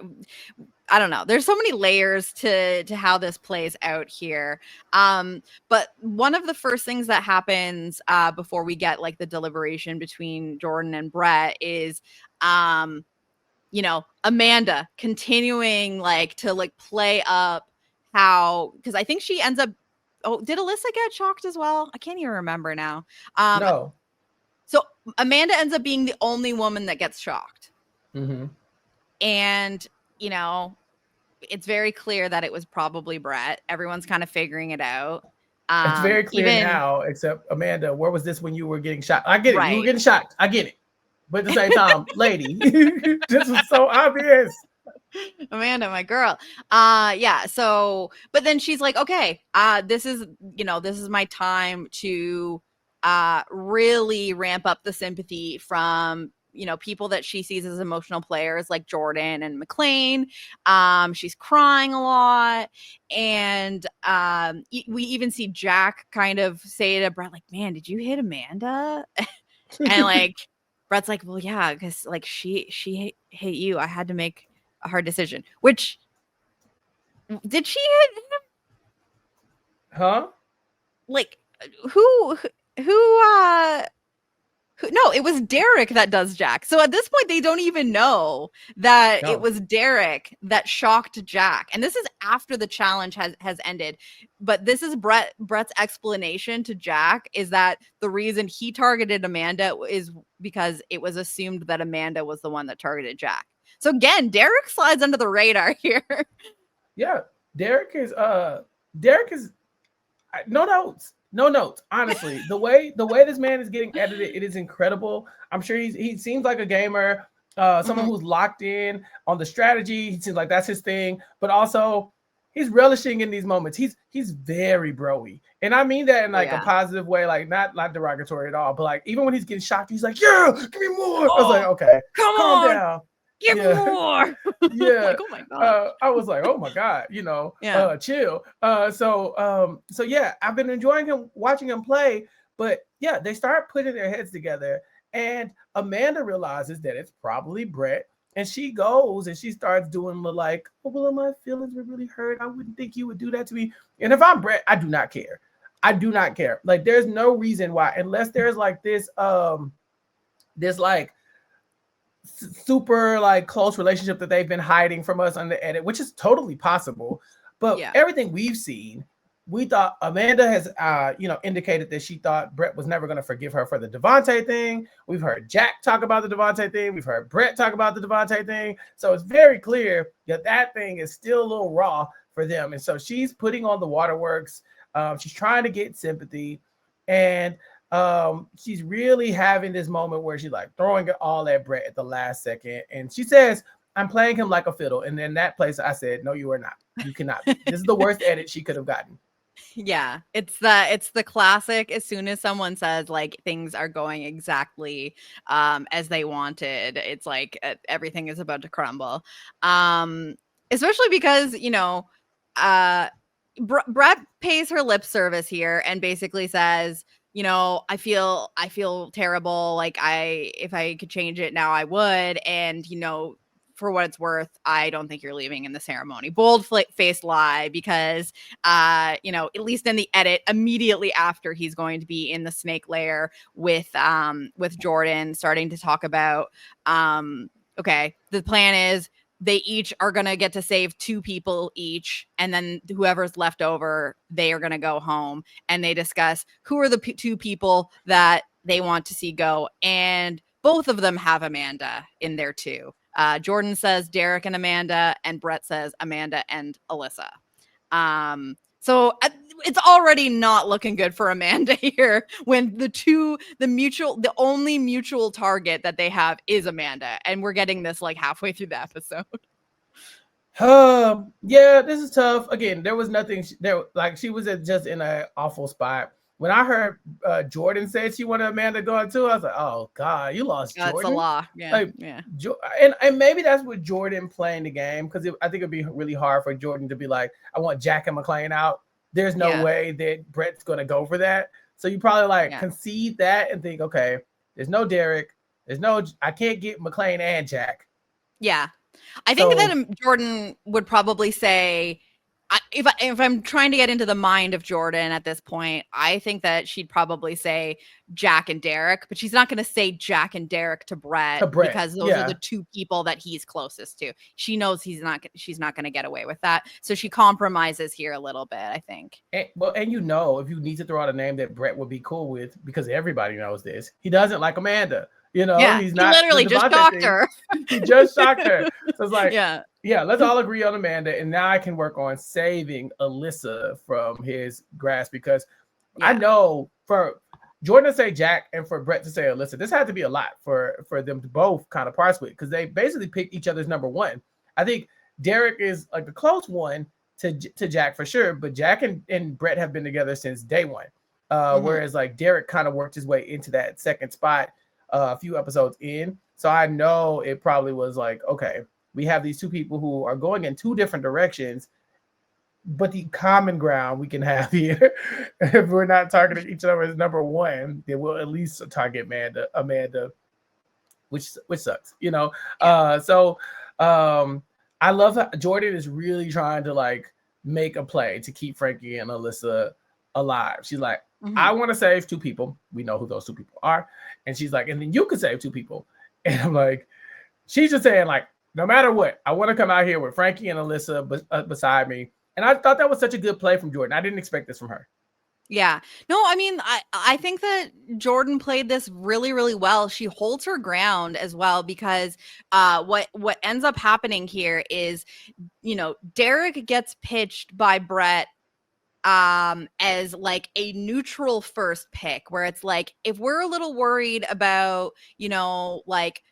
I don't know. There's so many layers to how this plays out here. But one of the first things that happens before we get like the deliberation between Jordan and Brett is, Amanda continuing like to like play up how, because I think she ends up. Oh, did Alyssa get shocked as well? I can't even remember now. No. So Amanda ends up being the only woman that gets shocked. Mm-hmm. And, it's very clear that it was probably Brett. Everyone's kind of figuring it out. It's very clear now, except Amanda, where was this when you were getting shot? I get it. You were getting shocked. I get it. But at the same time, lady, this was so obvious. Amanda, my girl. So, but then she's like, okay, this is my time to really ramp up the sympathy from people that she sees as emotional players like Jordan and McLean. She's crying a lot, and we even see Jack kind of say to Brett, like, man, did you hit Amanda? And like Brett's like, well, yeah, because like she hit you. I had to make a hard decision. Which, did she hit him? Huh? Like, who no, it was Derek that does Jack. So at this point, they don't even know that it was Derek that shocked Jack. And this is after the challenge has ended. But this is Brett's explanation to Jack, is that the reason he targeted Amanda is because it was assumed that Amanda was the one that targeted Jack. So again, Derek slides under the radar here. Yeah, Derek is no notes. No notes. Honestly, the way this man is getting edited, it is incredible. I'm sure he seems like a gamer, someone who's locked in on the strategy. He seems like that's his thing, but also he's relishing in these moments. He's very broy, and I mean that in like a positive way, like not derogatory at all. But like even when he's getting shocked, he's like, "Yeah, give me more." I was like, "Okay, calm down." Give me more. Yeah. Like, oh my God. I was like, oh my God, chill. So yeah, I've been enjoying watching him play, But yeah, they start putting their heads together, and Amanda realizes that it's probably Brett. And she goes and she starts doing the like, oh, well, my feelings were really hurt. I wouldn't think you would do that to me. And if I'm Brett, I do not care. I do not care. Like, there's no reason why, unless there's like this like super like close relationship that they've been hiding from us on the edit, which is totally possible. But everything we've seen, we thought Amanda has indicated that she thought Brett was never going to forgive her for the Devontae thing. We've heard Jack talk about the Devontae thing. We've heard Brett talk about the Devontae thing. So it's very clear that that thing is still a little raw for them. And so she's putting on the waterworks. She's trying to get sympathy, and she's really having this moment where she's like throwing it all at Brett at the last second. And she says, I'm playing him like a fiddle. And in that place, I said, no, you are not. You cannot. This is the worst edit she could have gotten. Yeah, it's the classic. As soon as someone says like things are going exactly as they wanted, it's like everything is about to crumble. Especially because, Brett pays her lip service here and basically says, I feel terrible. Like, if I could change it now, I would. And, for what it's worth, I don't think you're leaving in the ceremony. Bold faced lie, because, at least in the edit, immediately after he's going to be in the snake lair with Jordan, starting to talk about, okay, the plan is they each are going to get to save 2 people each. And then whoever's left over, they are going to go home. And they discuss who are the 2 people that they want to see go. And both of them have Amanda in there too. Jordan says Derek and Amanda, and Brett says Amanda and Alyssa. So it's already not looking good for Amanda here when the only mutual target that they have is Amanda. And we're getting this like halfway through the episode. Yeah, this is tough. Again, there was nothing there. Like, she was just in an awful spot. When I heard Jordan said she wanted Amanda going too, I was like, oh God, you lost Jordan. That's a law. Yeah. Like, yeah. And maybe that's with Jordan playing the game, because I think it'd be really hard for Jordan to be like, I want Jack and McClain out. There's no way that Brett's going to go for that. So you probably concede that and think, okay, there's no Derek. I can't get McClain and Jack. Yeah. I think that Jordan would probably say, if I'm trying to get into the mind of Jordan at this point, I think that she'd probably say Jack and Derek, but she's not going to say Jack and Derek to Brett because those are the 2 people that he's closest to. She knows she's not going to get away with that. So she compromises here a little bit, I think. And if you need to throw out a name that Brett would be cool with, because everybody knows this, he doesn't like Amanda. He's not. He literally just shocked her. He just shocked her. So it's like, yeah, let's all agree on Amanda, and now I can work on saving Alyssa from his grasp, because I know for Jordan to say Jack and for Brett to say Alyssa, this had to be a lot for them to both kind of parse with, because they basically picked each other's number one. I think Derek is like the close one to Jack for sure, but Jack and Brett have been together since day one. Whereas like Derek kind of worked his way into that second spot a few episodes in. So I know it probably was like, okay, we have these 2 people who are going in 2 different directions, but the common ground we can have here, if we're not targeting each other as number one, then we'll at least target Amanda, which sucks, So I love how Jordan is really trying to like make a play to keep Frankie and Alyssa alive. She's like, I want to save 2 people. We know who those 2 people are. And she's like, and then you can save 2 people. And I'm like, she's just saying like, no matter what, I want to come out here with Frankie and Alyssa beside me. And I thought that was such a good play from Jordan. I didn't expect this from her. Yeah. No, I mean, I think that Jordan played this really, really well. She holds her ground as well, because what ends up happening here is, Derek gets pitched by Brett as like a neutral first pick, where it's like, if we're a little worried about, like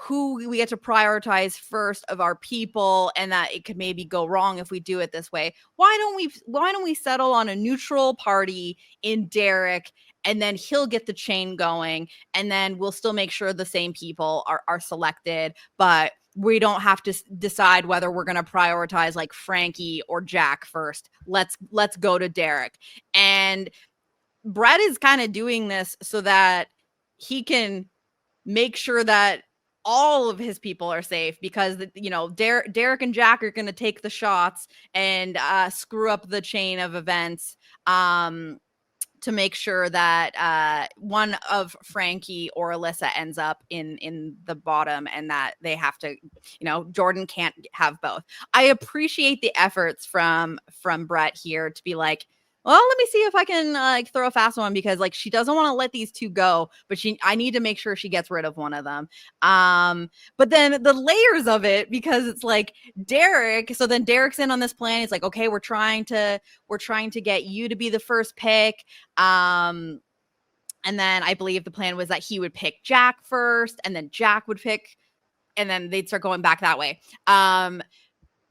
who we get to prioritize first of our people, and that it could maybe go wrong if we do it this way, why don't we settle on a neutral party in Derek, and then he'll get the chain going, and then we'll still make sure the same people are selected, but we don't have to decide whether we're going to prioritize like Frankie or Jack first. Let's go to Derek. And Brett is kind of doing this so that he can make sure that all of his people are safe, because Derek and Jack are going to take the shots and screw up the chain of events to make sure that one of Frankie or Alyssa ends up in the bottom, and that they have to, Jordan can't have both. I appreciate the efforts from Brett here to be like, well, let me see if I can throw a fast one, because she doesn't want to let these two go, but I need to make sure she gets rid of one of them. But then the layers of it, because it's like Derek. So then Derek's in on this plan. It's like, okay, we're trying to get you to be the first pick. And then I believe the plan was that he would pick Jack first, and then Jack would pick, and then they'd start going back that way.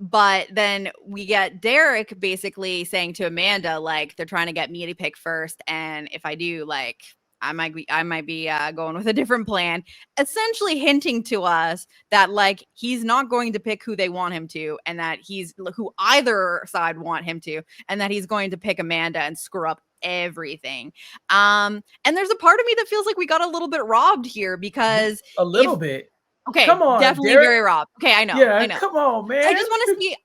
But then we get Derek basically saying to Amanda, they're trying to get me to pick first, and if I do, I might be going with a different plan, essentially hinting to us that he's not going to pick who they want him to, and that he's who either side want him to, and that he's going to pick Amanda and screw up everything. And there's a part of me that feels like we got a little bit robbed here, because a little bit. Okay, come on, definitely Derek. very robbed. Okay, I know. Yeah, I know. Come on, man. I just want to see.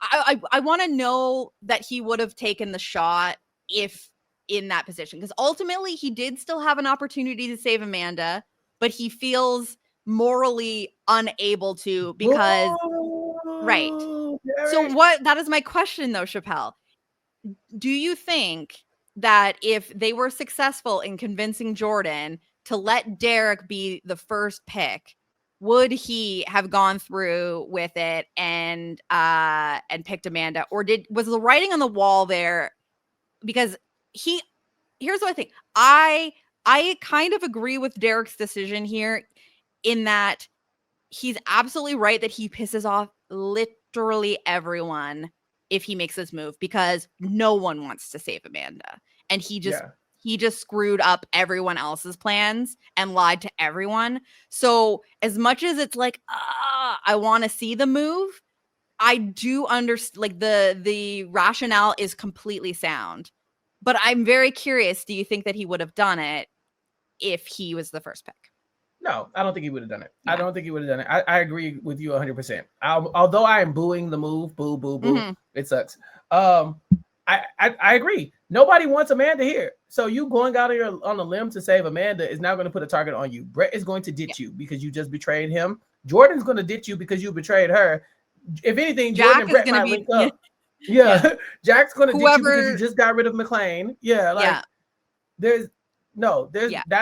I want to know that he would have taken the shot if in that position, because ultimately he did still have an opportunity to save Amanda, but he feels morally unable to, because right. Derek. So that is my question though, Chappell. Do you think that if they were successful in convincing Jordan to let Derek be the first pick, would he have gone through with it and picked Amanda, or was the writing on the wall there? Because here's what I think. I kind of agree with Derek's decision here, in that he's absolutely right that he pisses off literally everyone if he makes this move, because no one wants to save Amanda, and he just screwed up everyone else's plans and lied to everyone. So as much as it's I want to see the move, I do understand, the rationale is completely sound, but I'm very curious, do you think that he would have done it if he was the first pick? No, I don't think he would have done it. Yeah. I don't think he would have done it. I agree with you 100%. Although I am booing the move, boo, boo, boo. Mm-hmm. It sucks. I agree. Nobody wants Amanda here. So you going out on a limb to save Amanda is now going to put a target on you. Brett is going to ditch you because you just betrayed him. Jordan's going to ditch you because you betrayed her. If anything, Jordan and Brett might link up. Yeah. Jack's going to ditch you because you just got rid of McLean. Yeah. That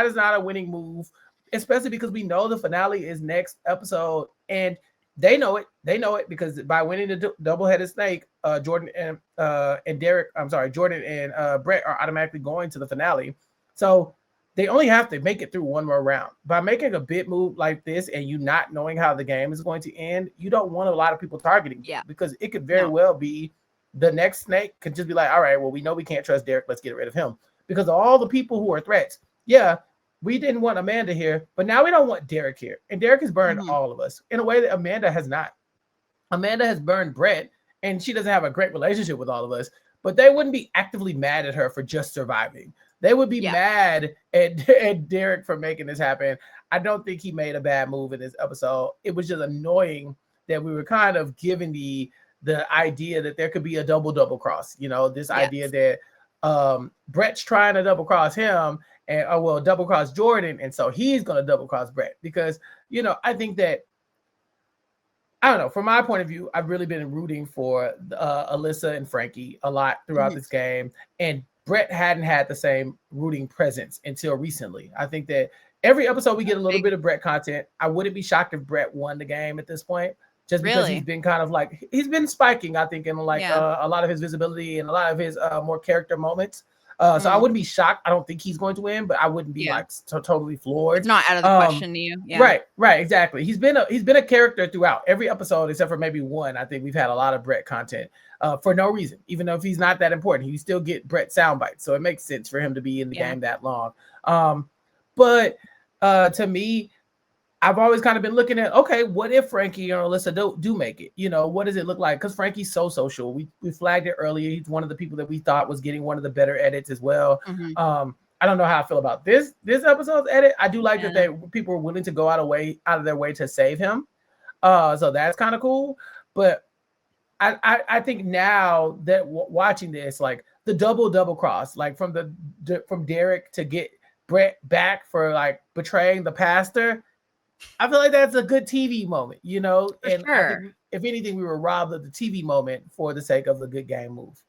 is not a winning move. Especially because we know the finale is next episode, and they know it. They know it because by winning the double-headed snake, Jordan and Derek, Jordan and Brett are automatically going to the finale. So they only have to make it through one more round. By making a big move like this and you not knowing how the game is going to end, you don't want a lot of people targeting you, because it could very well be the next snake could just be like, all right, well, we know we can't trust Derek. Let's get rid of him, because all the people who are threats. Yeah. We didn't want Amanda here, but now we don't want Derek here. And Derek has burned all of us in a way that Amanda has not. Amanda has burned Brett, and she doesn't have a great relationship with all of us, but they wouldn't be actively mad at her for just surviving. They would be mad at Derek for making this happen. I don't think he made a bad move in this episode. It was just annoying that we were kind of given the idea that there could be a double cross, this idea that Brett's trying to double cross him, and double cross Jordan, and so he's going to double cross Brett, because I think that, I don't know, from my point of view, I've really been rooting for Alyssa and Frankie a lot throughout this game, and Brett hadn't had the same rooting presence until recently. I think that every episode we get a little bit of Brett content. I wouldn't be shocked if Brett won the game at this point, just because he's been kind of he's been spiking, I think, in a lot of his visibility and a lot of his more character moments. So I wouldn't be shocked. I don't think he's going to win, but I wouldn't be totally floored. It's not out of the question to you. Yeah. Right, exactly. He's been a character throughout every episode except for maybe one. I think we've had a lot of Brett content for no reason. Even though if he's not that important, you still get Brett sound bites. So it makes sense for him to be in the game that long. But to me, I've always kind of been looking at, okay, what if Frankie or Alyssa do make it? What does it look like? Because Frankie's so social. We flagged it earlier. He's one of the people that we thought was getting one of the better edits as well. I don't know how I feel about this episode's edit. I do like Yeah. that people were willing to go out of their way to save him. So that's kind of cool. But I think now that watching this, like the double cross, like from Derek to get Brett back for like betraying the pastor, I feel like that's a good TV moment, you know. For And I think sure. if anything, we were robbed of the TV moment for the sake of the good game move.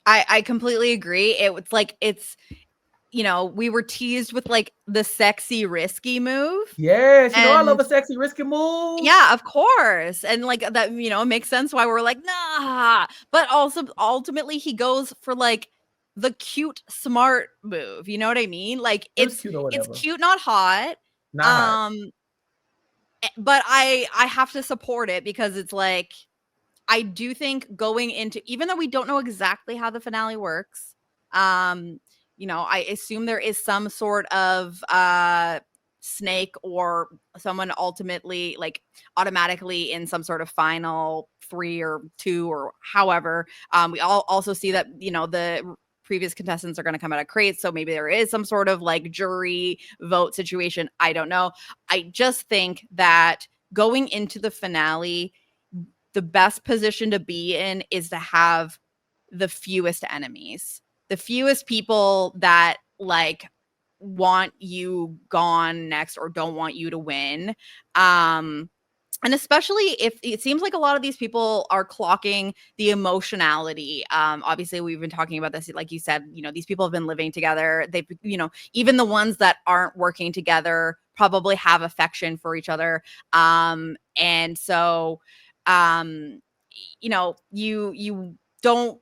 I completely agree. It was like we were teased with like the sexy risky move. Yes, you know I love And a sexy risky move. yeah, of course. And like that, makes sense why we're like, nah. But also ultimately he goes for like the cute, smart move. You know what I mean? Like It was it's cute or it's whatever. cute, not hot. Not hot. But I have to support it because it's like I do think going into, even though we don't know exactly how the finale works, I assume there is some sort of snake or someone ultimately like automatically in some sort of final 3 or 2 or however. We all also see that the previous contestants are going to come out of crates, so maybe there is some sort of like jury vote situation. I don't know. I just think that going into the finale, the best position to be in is to have the fewest enemies, the fewest people that like want you gone next or don't want you to win. And especially if it seems like a lot of these people are clocking the emotionality. Obviously we've been talking about this, like you said, these people have been living together. They've, even the ones that aren't working together probably have affection for each other. And so um you don't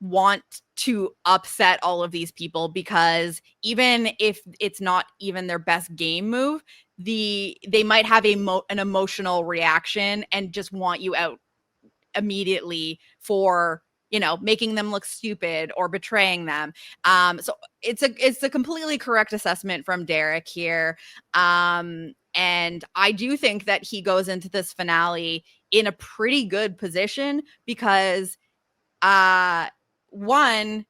want to upset all of these people, because even if it's not even their best game move, they might have an emotional reaction and just want you out immediately for making them look stupid or betraying them. So it's a completely correct assessment from Derek here. And I do think that he goes into this finale in a pretty good position because one,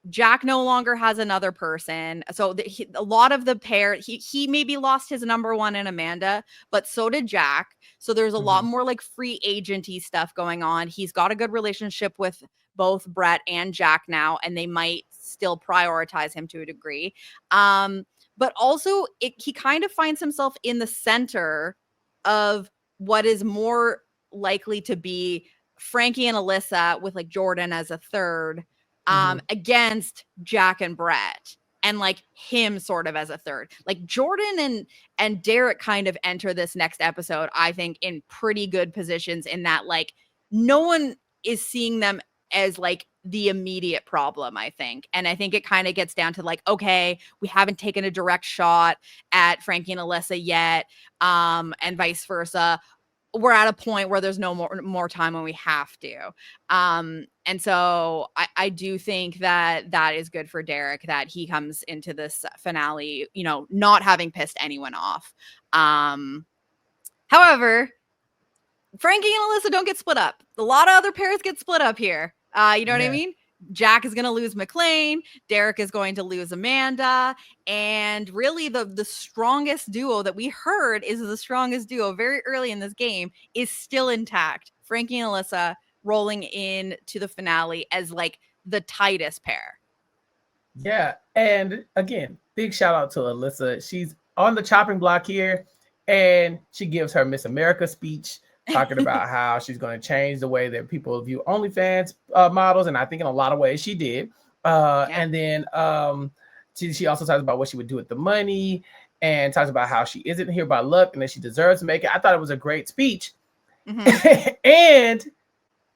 Jack no longer has another person, so a lot of the pair, he maybe lost his number one in Amanda, but so did Jack. So there's a lot Mhm. more like free agenty stuff going on. He's got a good relationship with both Brett and Jack now, and they might still prioritize him to a degree. But also he kind of finds himself in the center of what is more likely to be Frankie and Alyssa with like Jordan as a third, Mhm. against Jack and Brett, and like him sort of as a third. Like Jordan and Derek kind of enter this next episode, I think, in pretty good positions in that like no one is seeing them as like the immediate problem, I think. And I think it kind of gets down to like, okay, we haven't taken a direct shot at Frankie and Alyssa yet, and vice versa. We're at a point where there's no more time when we have to. And so I do think that is good for Derek, that he comes into this finale, not having pissed anyone off. However, Frankie and Alyssa don't get split up. A lot of other pairs get split up here. You know what I Yeah. mean? Jack is going to lose McLean. Derek is going to lose Amanda. And really the strongest duo that we heard is the strongest duo very early in this game is still intact. Frankie and Alyssa rolling in to the finale as like the tightest pair. Yeah. And again, big shout out to Alyssa. She's on the chopping block here, and she gives her Miss America speech talking about how she's going to change the way that people view OnlyFans models. And I think in a lot of ways she did. Yeah. And then she also talks about what she would do with the money, and talks about how she isn't here by luck and that she deserves to make it. I thought it was a great speech. Mm-hmm. And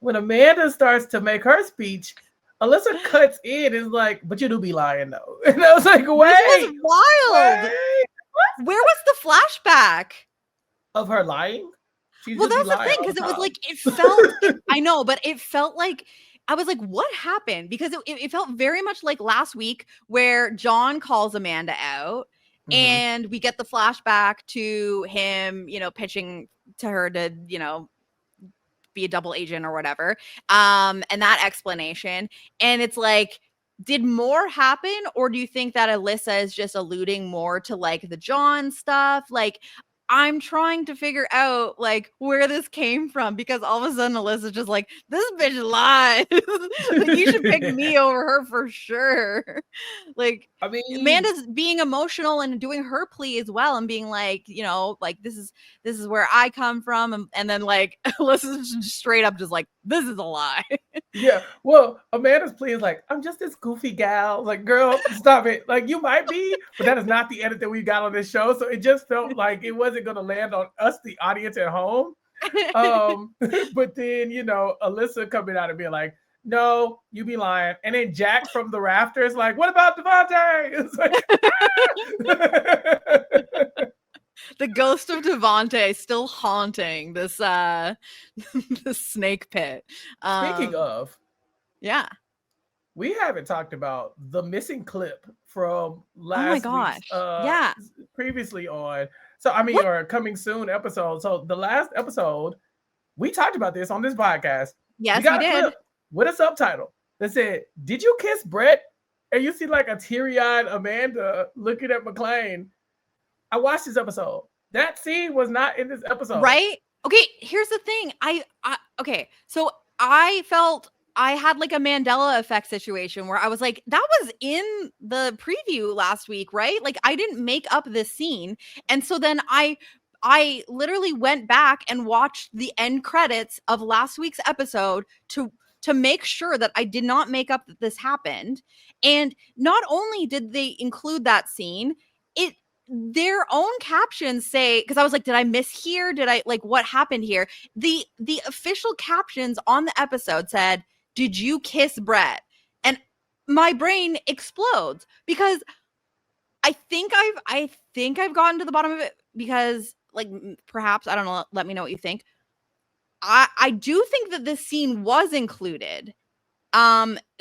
when Amanda starts to make her speech, Alyssa cuts in and is like, but you do be lying though. And I was like, This was wait, wild. wait. Where was the flashback? Of her lying? She Well, just be that's the lying thing, all because the it was like time. I know, but it felt like I was like, what happened? Because it felt very much like last week where John calls Amanda out, Mhm. and we get the flashback to him, pitching to her to, be a double agent or whatever. And that explanation. And it's like did more happen, or do you think that Alyssa is just alluding more to like the John stuff? Like, I'm trying to figure out like where this came from, because all of a sudden Alyssa's just like, this bitch lies. Like, you should pick me over her for sure. Like, I mean, Amanda's being emotional and doing her plea as well, and being like, you know, like, this is where I come from, and then like Alyssa's just straight up just like, this is a lie. yeah. Well, Amanda's plea is like, I'm just this goofy gal. Like, girl, stop it. Like, you might be, but that is not the edit that we got on this show. So it just felt like it wasn't going to land on us, the audience at home. But then, you know, Alyssa coming out and being like, no, you be lying. And then Jack from the rafters, like, what about Devontae? It's like, The ghost of Devontae still haunting this this snake pit. speaking of, Yeah. we haven't talked about the missing clip from Oh my last week's gosh. Yeah. previously on. So I mean, What? or coming soon episode. So the last episode, we talked about this on this podcast. We Yes, got we a did. clip with a subtitle that said, "Did you kiss Brett?" And you see like a teary-eyed Amanda looking at McLean. I watched this episode. That scene was not in this episode. Right? Okay, here's the thing. Okay, so I felt I had like a Mandela effect situation where I was like, that was in the preview last week, right? Like, I didn't make up this scene. And so then I literally went back and watched the end credits of last week's episode to make sure that I did not make up that this happened. And not only did they include that scene, it their own captions say, because I was like, did I mishear? Did I like, what happened here? The official captions on the episode said, "Did you kiss Brett?" And my brain explodes, because I think I've gotten to the bottom of it, because like, perhaps, I don't know, let me know what you think. I do think that this scene was included.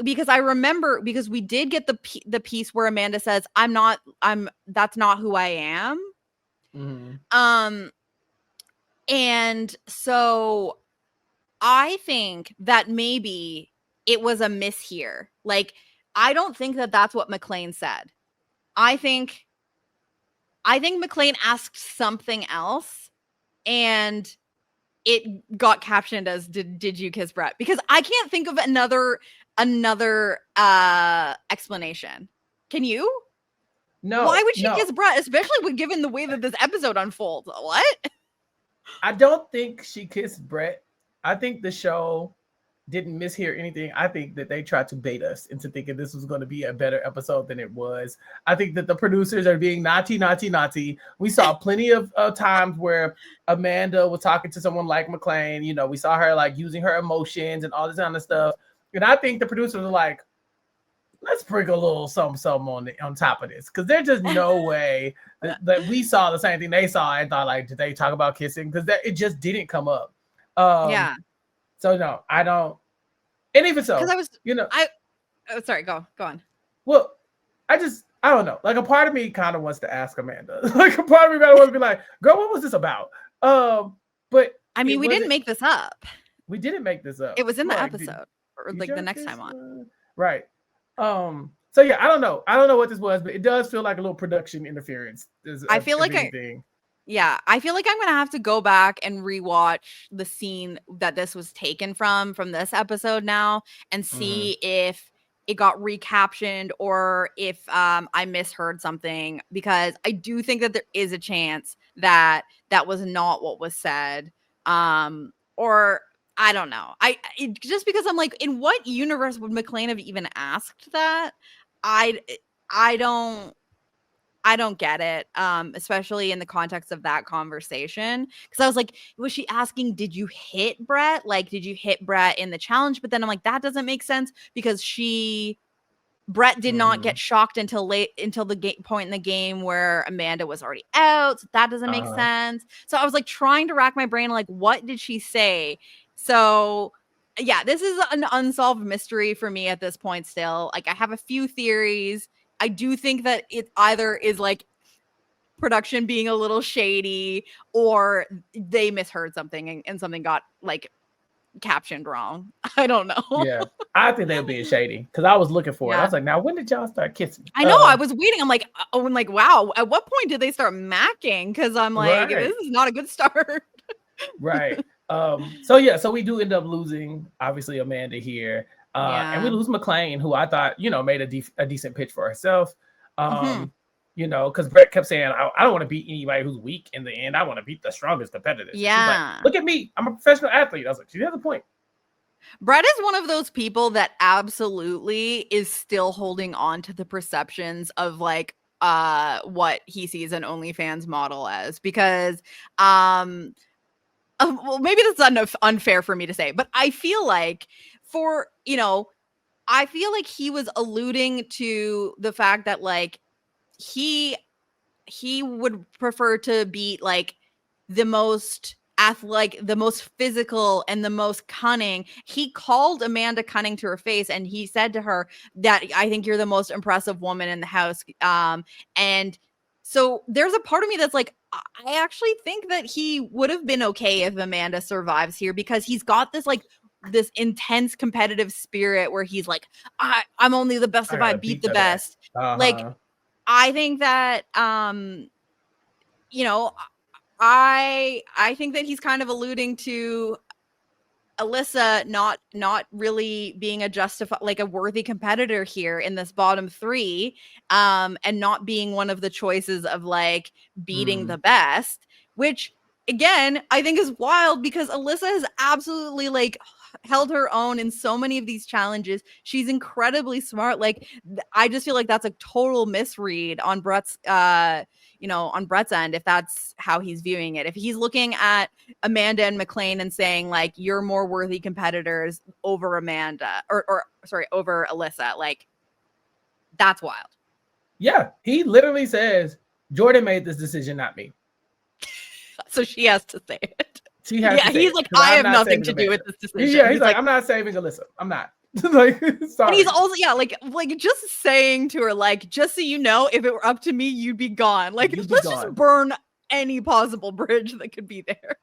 Because I remember, because we did get the piece where Amanda says, that's not who I am. Mm-hmm. And so I think that maybe it was a mishear. Like, I don't think that that's what McLean said. I think McLean asked something else, and it got captioned as did you kiss Brett? Because I can't think of another explanation. Can you? No. Why would she no. kiss Brett, especially when given the way that this episode unfolds? What? I don't think she kissed Brett. I think the show didn't mishear anything. I think that they tried to bait us into thinking this was going to be a better episode than it was. I think that the producers are being naughty. We saw plenty of times where Amanda was talking to someone like McLean. You know, we saw her like using her emotions and all this kind of stuff. And I think the producers are like, let's sprinkle a little something on top of this, because there's just no way that we saw the same thing they saw and thought like, did they talk about kissing? Because it just didn't come up. Yeah. So no, I don't. And even so, Because I was, you know, sorry, go on. well, I don't know. Like, a part of me kind of wants to ask Amanda. Like, a part of me kind of wants to be like, girl, what was this about? But I mean, we didn't make this up. We didn't make this up. It was in the episode, or like the next time on. Right. So yeah, I don't know. I don't know what this was, but it does feel like a little production interference. I feel like I feel like I'm gonna have to go back and rewatch the scene that this was taken from this episode now, and see if it got recaptioned, or if I misheard something, because I do think that there is a chance that that was not what was said. Or I don't know. Just because I'm like, in what universe would McLean have even asked that? I don't get it, especially in the context of that conversation. Because I was like, was she asking, did you hit Brett? Like, did you hit Brett in the challenge? But then I'm like, that doesn't make sense, because Brett did not get shocked until the point in the game where Amanda was already out. So that doesn't make sense. So I was like trying to rack my brain, like, what did she say? So yeah, this is an unsolved mystery for me at this point still. Like, I have a few theories. I do think that it either is like production being a little shady, or they misheard something, and something got like captioned wrong. I don't know. Yeah, I think they were being shady because I was looking for it. I Yeah. was like, now when did y'all start kissing? I know. I was waiting. I'm like, oh, I'm like, wow. At what point did they start macking? Because I'm like, this Right, is not a good start. right. So yeah, so we do end up losing obviously Amanda here, and we Yeah. lose McLean, who I thought made a decent pitch for herself. Hmm. Because Brett kept saying, I don't want to beat anybody who's weak in the end. I want to beat the strongest competitors. And she's like, Yeah. look at me, I'm a professional athlete. I was like, she has a point. Brett is one of those people that absolutely is still holding on to the perceptions of like what he sees an OnlyFans model as, because well, maybe that's unfair for me to say, but I feel like for I feel like he was alluding to the fact that like he he would prefer to be like the most the most physical and the most cunning. He called Amanda cunning to her face, and he said to her that I think you're the most impressive woman in the house. And so there's a part of me that's like, I actually think that he would have been okay if Amanda survives here, because he's got this like this intense competitive spirit where he's like, I'm only the best I if I gotta beat beat the the best. best. Like, I think that you know, I think that he's kind of alluding to Alyssa not really being a like a worthy competitor here in this bottom three, and not being one of the choices of like beating the best, which again I think is wild, because Alyssa has absolutely like held her own in so many of these challenges. She's incredibly smart. Like I just feel like that's a total misread on Brett's on Brett's end, if that's how he's viewing it. If he's looking at Amanda and McLean and saying like you're more worthy competitors over Amanda or sorry, over Alyssa, like that's wild. Yeah, he literally says Jordan made this decision, not me. So she has to say it. She has Yeah, to say he's it like, because I I'm have not nothing saving to do Amanda. with this decision. Yeah, he's like, like, I'm not saving Alyssa. I'm not. Like, sorry. and he's also, yeah, like just saying to her, like, just so you know, if it were up to me, you'd be gone. Like, You'd be let's just gone. burn any possible bridge that could be there.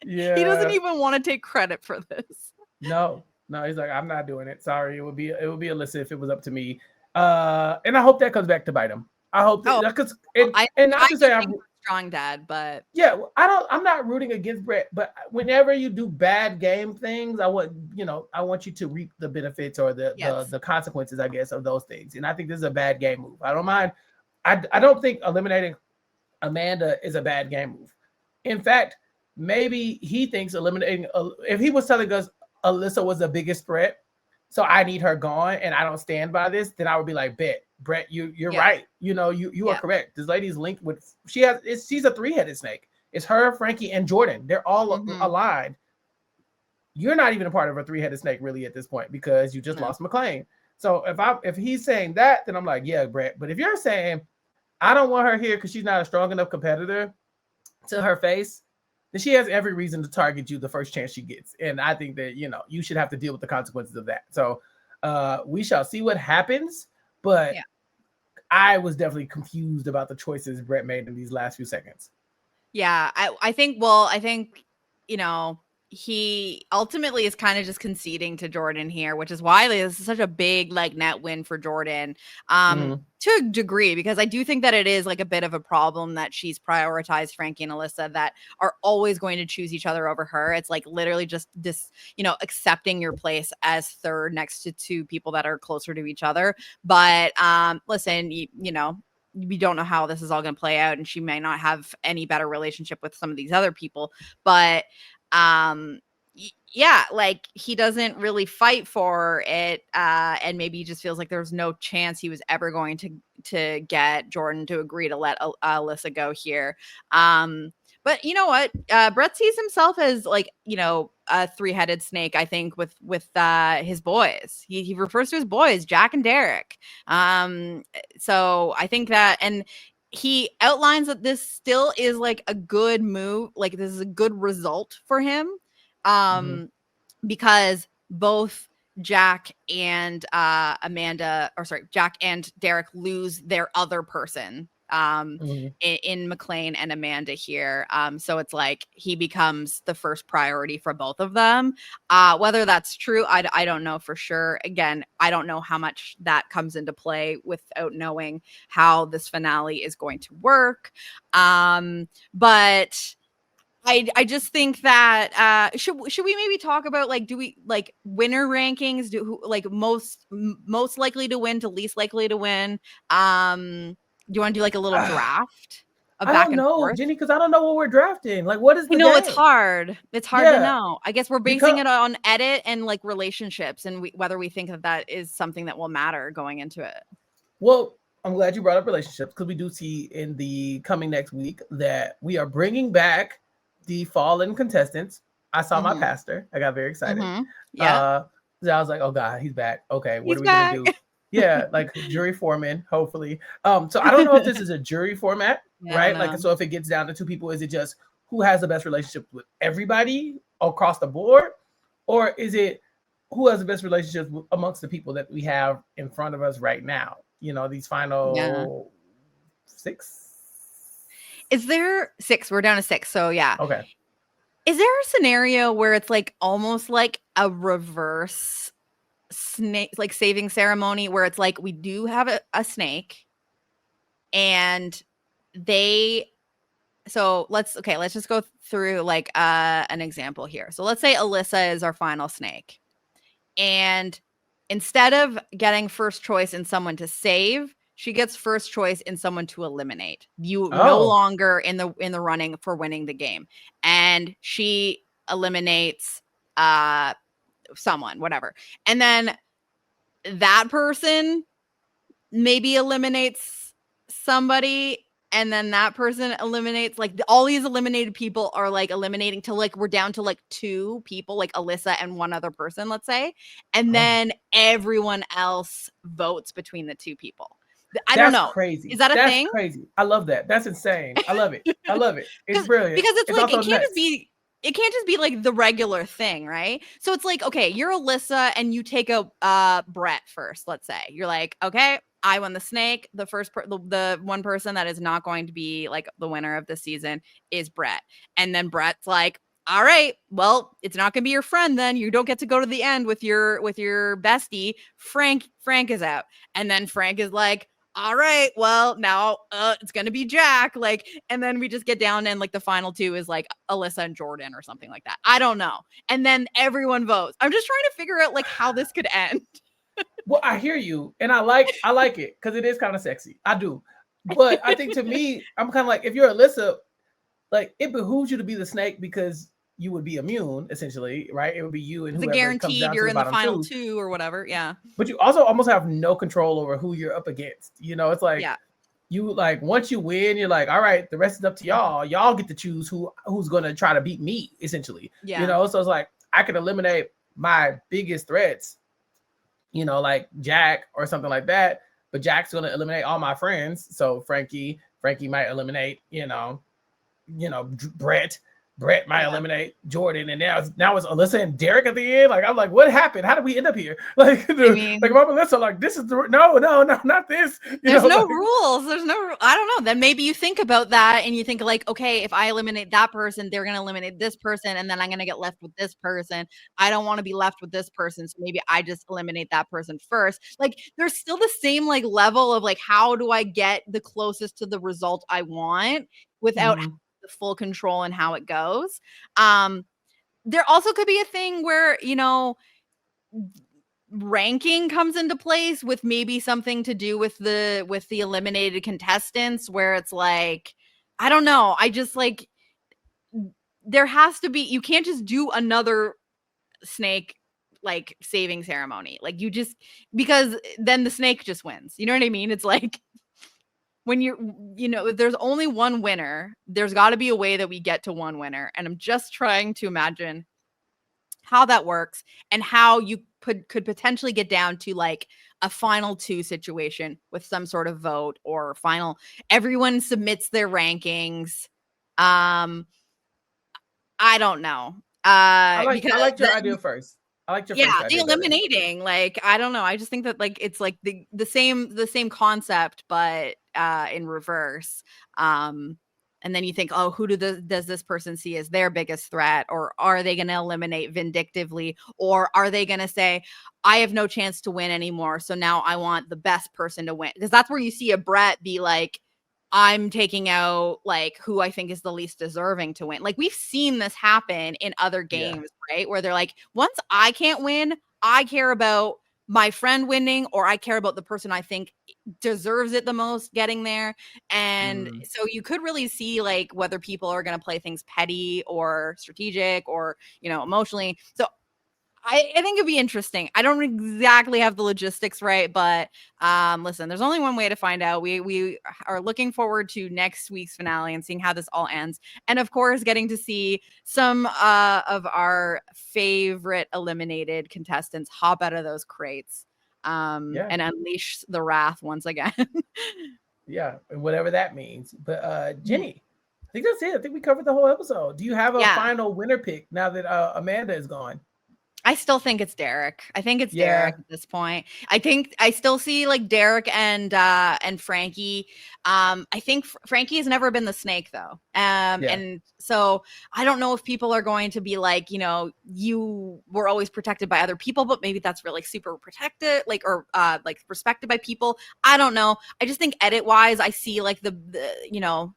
He doesn't Yeah. even want to take credit for this. No, he's like, I'm not doing it. Sorry, it would be Alyssa if it was up to me. And I hope that comes back to bite him. I hope that Oh, because I and not to do say think he's a strong dad, but yeah, I'm not rooting against Brett, but whenever you do bad game things, I want you to reap the benefits or yes. the consequences, I guess, of those things. And I think this is a bad game move. I don't mind. I don't think eliminating Amanda is a bad game move. In fact, maybe he thinks eliminating if he was telling us Alyssa was the biggest threat, so I need her gone and I don't stand by this, then I would be like, bet, Brett, you're right. You are correct. This lady's linked with she's a three-headed snake. It's her, Frankie, and Jordan. They're all aligned. You're not even a part of a three-headed snake really at this point because you just lost McLean. So if he's saying that, then I'm like, yeah, Brett. But if you're saying I don't want her here because she's not a strong enough competitor to her face, then she has every reason to target you the first chance she gets. And I think that, you should have to deal with the consequences of that. So we shall see what happens. But I was definitely confused about the choices Brett made in these last few seconds. Yeah, I think, he ultimately is kind of just conceding to Jordan here, which is why this is such a big like net win for Jordan. To a degree, because I do think that it is like a bit of a problem that she's prioritized Frankie and Alyssa that are always going to choose each other over her. It's like literally just this, accepting your place as third next to two people that are closer to each other. But listen, we don't know how this is all going to play out, and she may not have any better relationship with some of these other people, but yeah, like he doesn't really fight for it, and maybe he just feels like there's no chance he was ever going to get Jordan to agree to let Alyssa go here. But you know what? Brett sees himself as like, a three-headed snake, I think, with his boys. He refers to his boys, Jack and Derek. So I think that, and he outlines that this still is like a good move, like this is a good result for him. Because both Jack and Jack and Derek lose their other person Mhm. in McLean and Amanda here. So it's like he becomes the first priority for both of them. Whether that's true, I don't know for sure. Again, I don't know how much that comes into play without knowing how this finale is going to work. But I just think that should we maybe talk about, like, do we like winner rankings? Do who, like, most likely to win to least likely to win? Do you want to do like a little Ah, draft of I back don't and know, forth? Jenny, because I don't know what we're drafting. Like, what is I the know it's game? hard. It's hard to Yeah, know. I guess we're basing because it on edit and like relationships, and whether we think that that is something that will matter going into it. well, I'm glad you brought up relationships because we do see in the coming next week that we are bringing back the fallen contestants. I saw my Mm-hmm. pastor. I got very excited. Mm-hmm. Yeah, Uh, so I was like, oh God, he's back. Okay, what he's are we gonna back. do? Yeah, like jury foreman, hopefully. So I don't know if this is a jury format, Yeah, I don't right? Like, know. so if it gets down to two people, is it just who has the best relationship with everybody across the board, or is it who has the best relationships amongst the people that we have in front of us right now? You know, these Yeah. final six. Is there six? We're down to six. So yeah. Okay. Is there a scenario where it's like almost like a reverse snake, like saving ceremony, where it's like we do have a snake and they, so let's just go through like an example here. So let's say Alyssa is our final snake, and instead of getting first choice in someone to save, she gets first choice in someone to eliminate. You no Oh, longer in the running for winning the game, and she eliminates someone, whatever, and then that person maybe eliminates somebody, and then that person eliminates, like, all these eliminated people are like eliminating till like we're down to like two people, like Alyssa and one other person, let's say, and oh, then everyone else votes between the two people. I don't that's know. crazy. Is that a That's thing? crazy. I love that. That's insane. I love it. I love it. It's because brilliant. because it's It's like also nuts. it can't just be like the regular thing, right? So it's like, okay, you're Alyssa and you take a Brett first, let's say. You're like, okay, I won the snake. The the one person that is not going to be like the winner of the season is Brett. And then Brett's like, all right, well, it's not going to be your friend then. You don't get to go to the end with your bestie. Frank is out. And then Frank is like, all right, well, now it's gonna be Jack. Like, and then we just get down and like the final two is like Alyssa and Jordan or something like that. I don't know. And then everyone votes. I'm just trying to figure out like how this could end. Well, I hear you, and I like it because it is kind of sexy. I do, but I think to me, I'm kind of like, if you're Alyssa, like, it behooves you to be the snake because you would be immune, essentially, right? It would be you and It's a whoever it comes guaranteed down to you're the in the bottom final two. two or whatever. Yeah. But you also almost have no control over who you're up against. You know, it's like Yeah. you, like, once you win, you're like, all right, the rest is up to y'all. Y'all get to choose who's gonna try to beat me, essentially. You Yeah. know, so it's like I could eliminate my biggest threats, you know, like Jack or something like that. But Jack's gonna eliminate all my friends. So Frankie might eliminate, Brett. Brett might Yeah. eliminate Jordan, and now it's Alyssa and Derek at the end. Like, I'm like, what happened? How did we end up here? Like, I like mean, I'm Alyssa, like, this is the no, not this. there's no Like, rules. I don't know. Then maybe you think about that and you think like, okay, if I eliminate that person, they're going to eliminate this person. And then I'm going to get left with this person. I don't want to be left with this person. So maybe I just eliminate that person first. Like, there's still the same like level of like, how do I get the closest to the result I want without mhm. the full control in how it goes? Um, there also could be a thing where, ranking comes into place with maybe something to do with the eliminated contestants, where it's like, I don't know, I just like, there has to be, you can't just do another snake like saving ceremony, like you just, because then the snake just wins, you know what I mean? It's like, when if there's only one winner, there's got to be a way that we get to one winner, and I'm just trying to imagine how that works and how you could potentially get down to like a final two situation with some sort of vote, or final, everyone submits their rankings. um I don't know, I because liked your idea first. I like your Yeah, first the idea better. eliminating. Like, I don't know. I just think that like it's like the same concept, but in reverse. And then you think, oh, who does this person see as their biggest threat? Or are they going to eliminate vindictively? Or are they going to say, I have no chance to win anymore, so now I want the best person to win? Because that's where you see a Brett be like, I'm taking out like who I think is the least deserving to win. Like we've seen this happen in other games, right? Where they're like, once I can't win, I care about my friend winning, or I care about the person I think deserves it the most getting there. And so you could really see like whether people are going to play things petty or strategic or, emotionally. So I think it'd be interesting. I don't exactly have the logistics right, but listen, there's only one way to find out. We are looking forward to next week's finale and seeing how this all ends, and of course, getting to see some of our favorite eliminated contestants hop out of those crates and unleash the wrath once again. Yeah, whatever that means. But Jenny, I think that's it. I think we covered the whole episode. Do you have a final winner pick now that Amanda is gone? I still think it's Derek. I think it's Derek at this point. I think I still see like Derek and Frankie. I think Frankie has never been the snake though. And so I don't know if people are going to be like, you were always protected by other people, but maybe that's really super protected, like, or like respected by people. I don't know. I just think edit wise, I see like the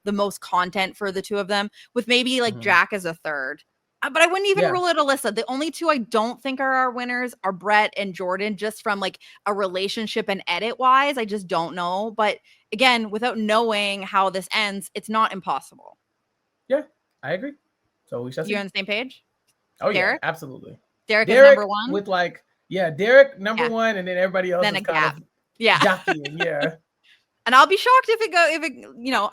most content for the two of them, with maybe like Jack as a third. But I wouldn't even rule it Alyssa. The only two I don't think are our winners are Brett and Jordan, just from like a relationship and edit wise. I just don't know. But again, without knowing how this ends, it's not impossible. Yeah, I agree. So we shall see. You on the same page? Oh, Derek? yeah, absolutely. Derek is number one? With like, Derek number one, and then everybody else is kind of jockeying. Yeah. And I'll be shocked if it,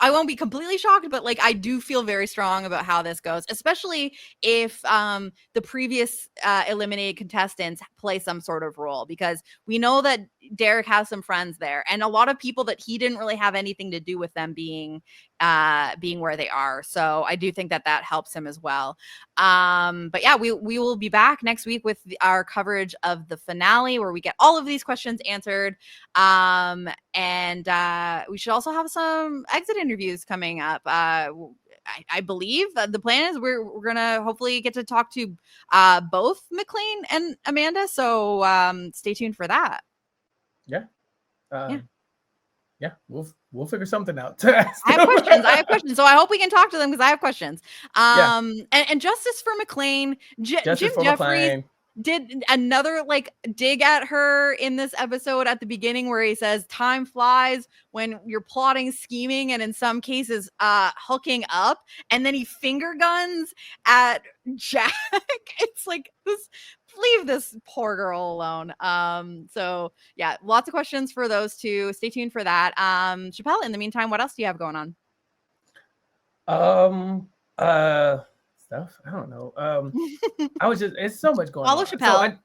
I won't be completely shocked, but like I do feel very strong about how this goes, especially if the previous eliminated contestants play some sort of role, because we know that Derek has some friends there and a lot of people that he didn't really have anything to do with them being where they are. So I do think that helps him as well. But yeah, we will be back next week with our coverage of the finale, where we get all of these questions answered. And we should also have some exit interviews coming up. I believe that the plan is we're gonna hopefully get to talk to both McLean and Amanda. So stay tuned for that. Yeah. Yeah, we'll figure something out. I have questions. So I hope we can talk to them, because I have questions. And justice for McLean. JimJefferies did another like dig at her in this episode at the beginning, where he says time flies when you're plotting, scheming, and in some cases hooking up, and then he finger guns at Jack. It's like, this, leave this poor girl alone. So yeah, lots of questions for those two. Stay tuned for that. Chappell, in the meantime, what else do you have going on? Stuff. I don't know. It's so much going follow on. Chappell. So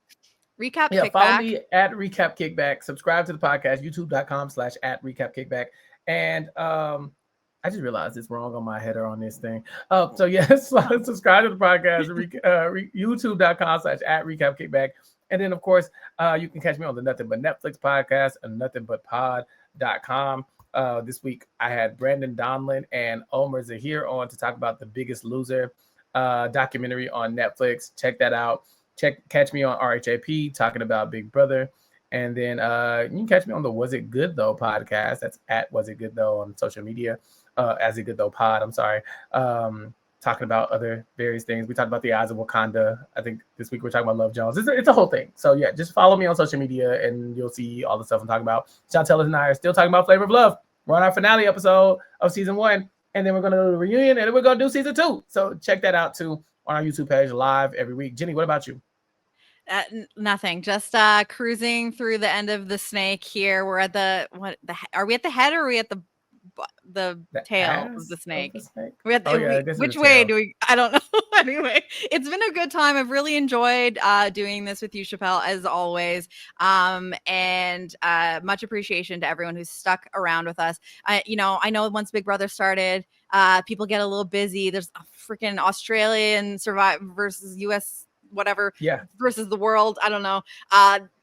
Recap Kickback. Follow me at Recap Kickback. Subscribe to the podcast, youtube.com/at Recap Kickback. And I just realized it's wrong on my header on this thing. So yes, subscribe to the podcast, youtube.com/at Recap Kickback. And then of course, you can catch me on the Nothing But Netflix podcast and nothingbutpod.com. This week I had Brandon Donlin and Omer Zahir on to talk about The Biggest Loser documentary on Netflix. Check that out. Catch me on RHAP talking about Big Brother. And then you can catch me on the Was It Good Though podcast. That's at Was It Good Though on social media. As It Good Though pod, I'm sorry. Talking about other various things. We talked about The Eyes of Wakanda. I think this week we're talking about Love Jones. It's a whole thing. So yeah, just follow me on social media and you'll see all the stuff I'm talking about. Chantel and I are still talking about Flavor of Love. We're on our finale episode of season 1. And then we're going to do the reunion, and then we're going to do season 2. So check that out too on our YouTube page live every week. Jenny, what about you? Nothing. Just cruising through the end of the snake here. We're at are we at the head, or are we at the tail of the snake? We're at which way do we? I don't know. Anyway, it's been a good time. I've really enjoyed doing this with you, Chappell, as always. And much appreciation to everyone who's stuck around with us. I know once Big Brother started, people get a little busy. There's a freaking Australian survive versus US whatever Yeah. versus the world. I don't know.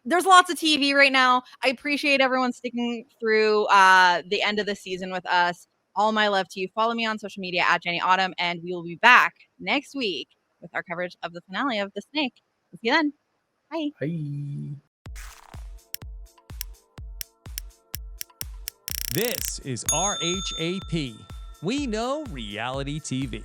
There's lots of TV right now. I appreciate everyone sticking through the end of the season with us. All my love to you. Follow me on social media at Jenny Autumn, and we will be back next week with our coverage of the finale of The Snake. See you then. Bye. Bye. This is RHAP. We know reality TV.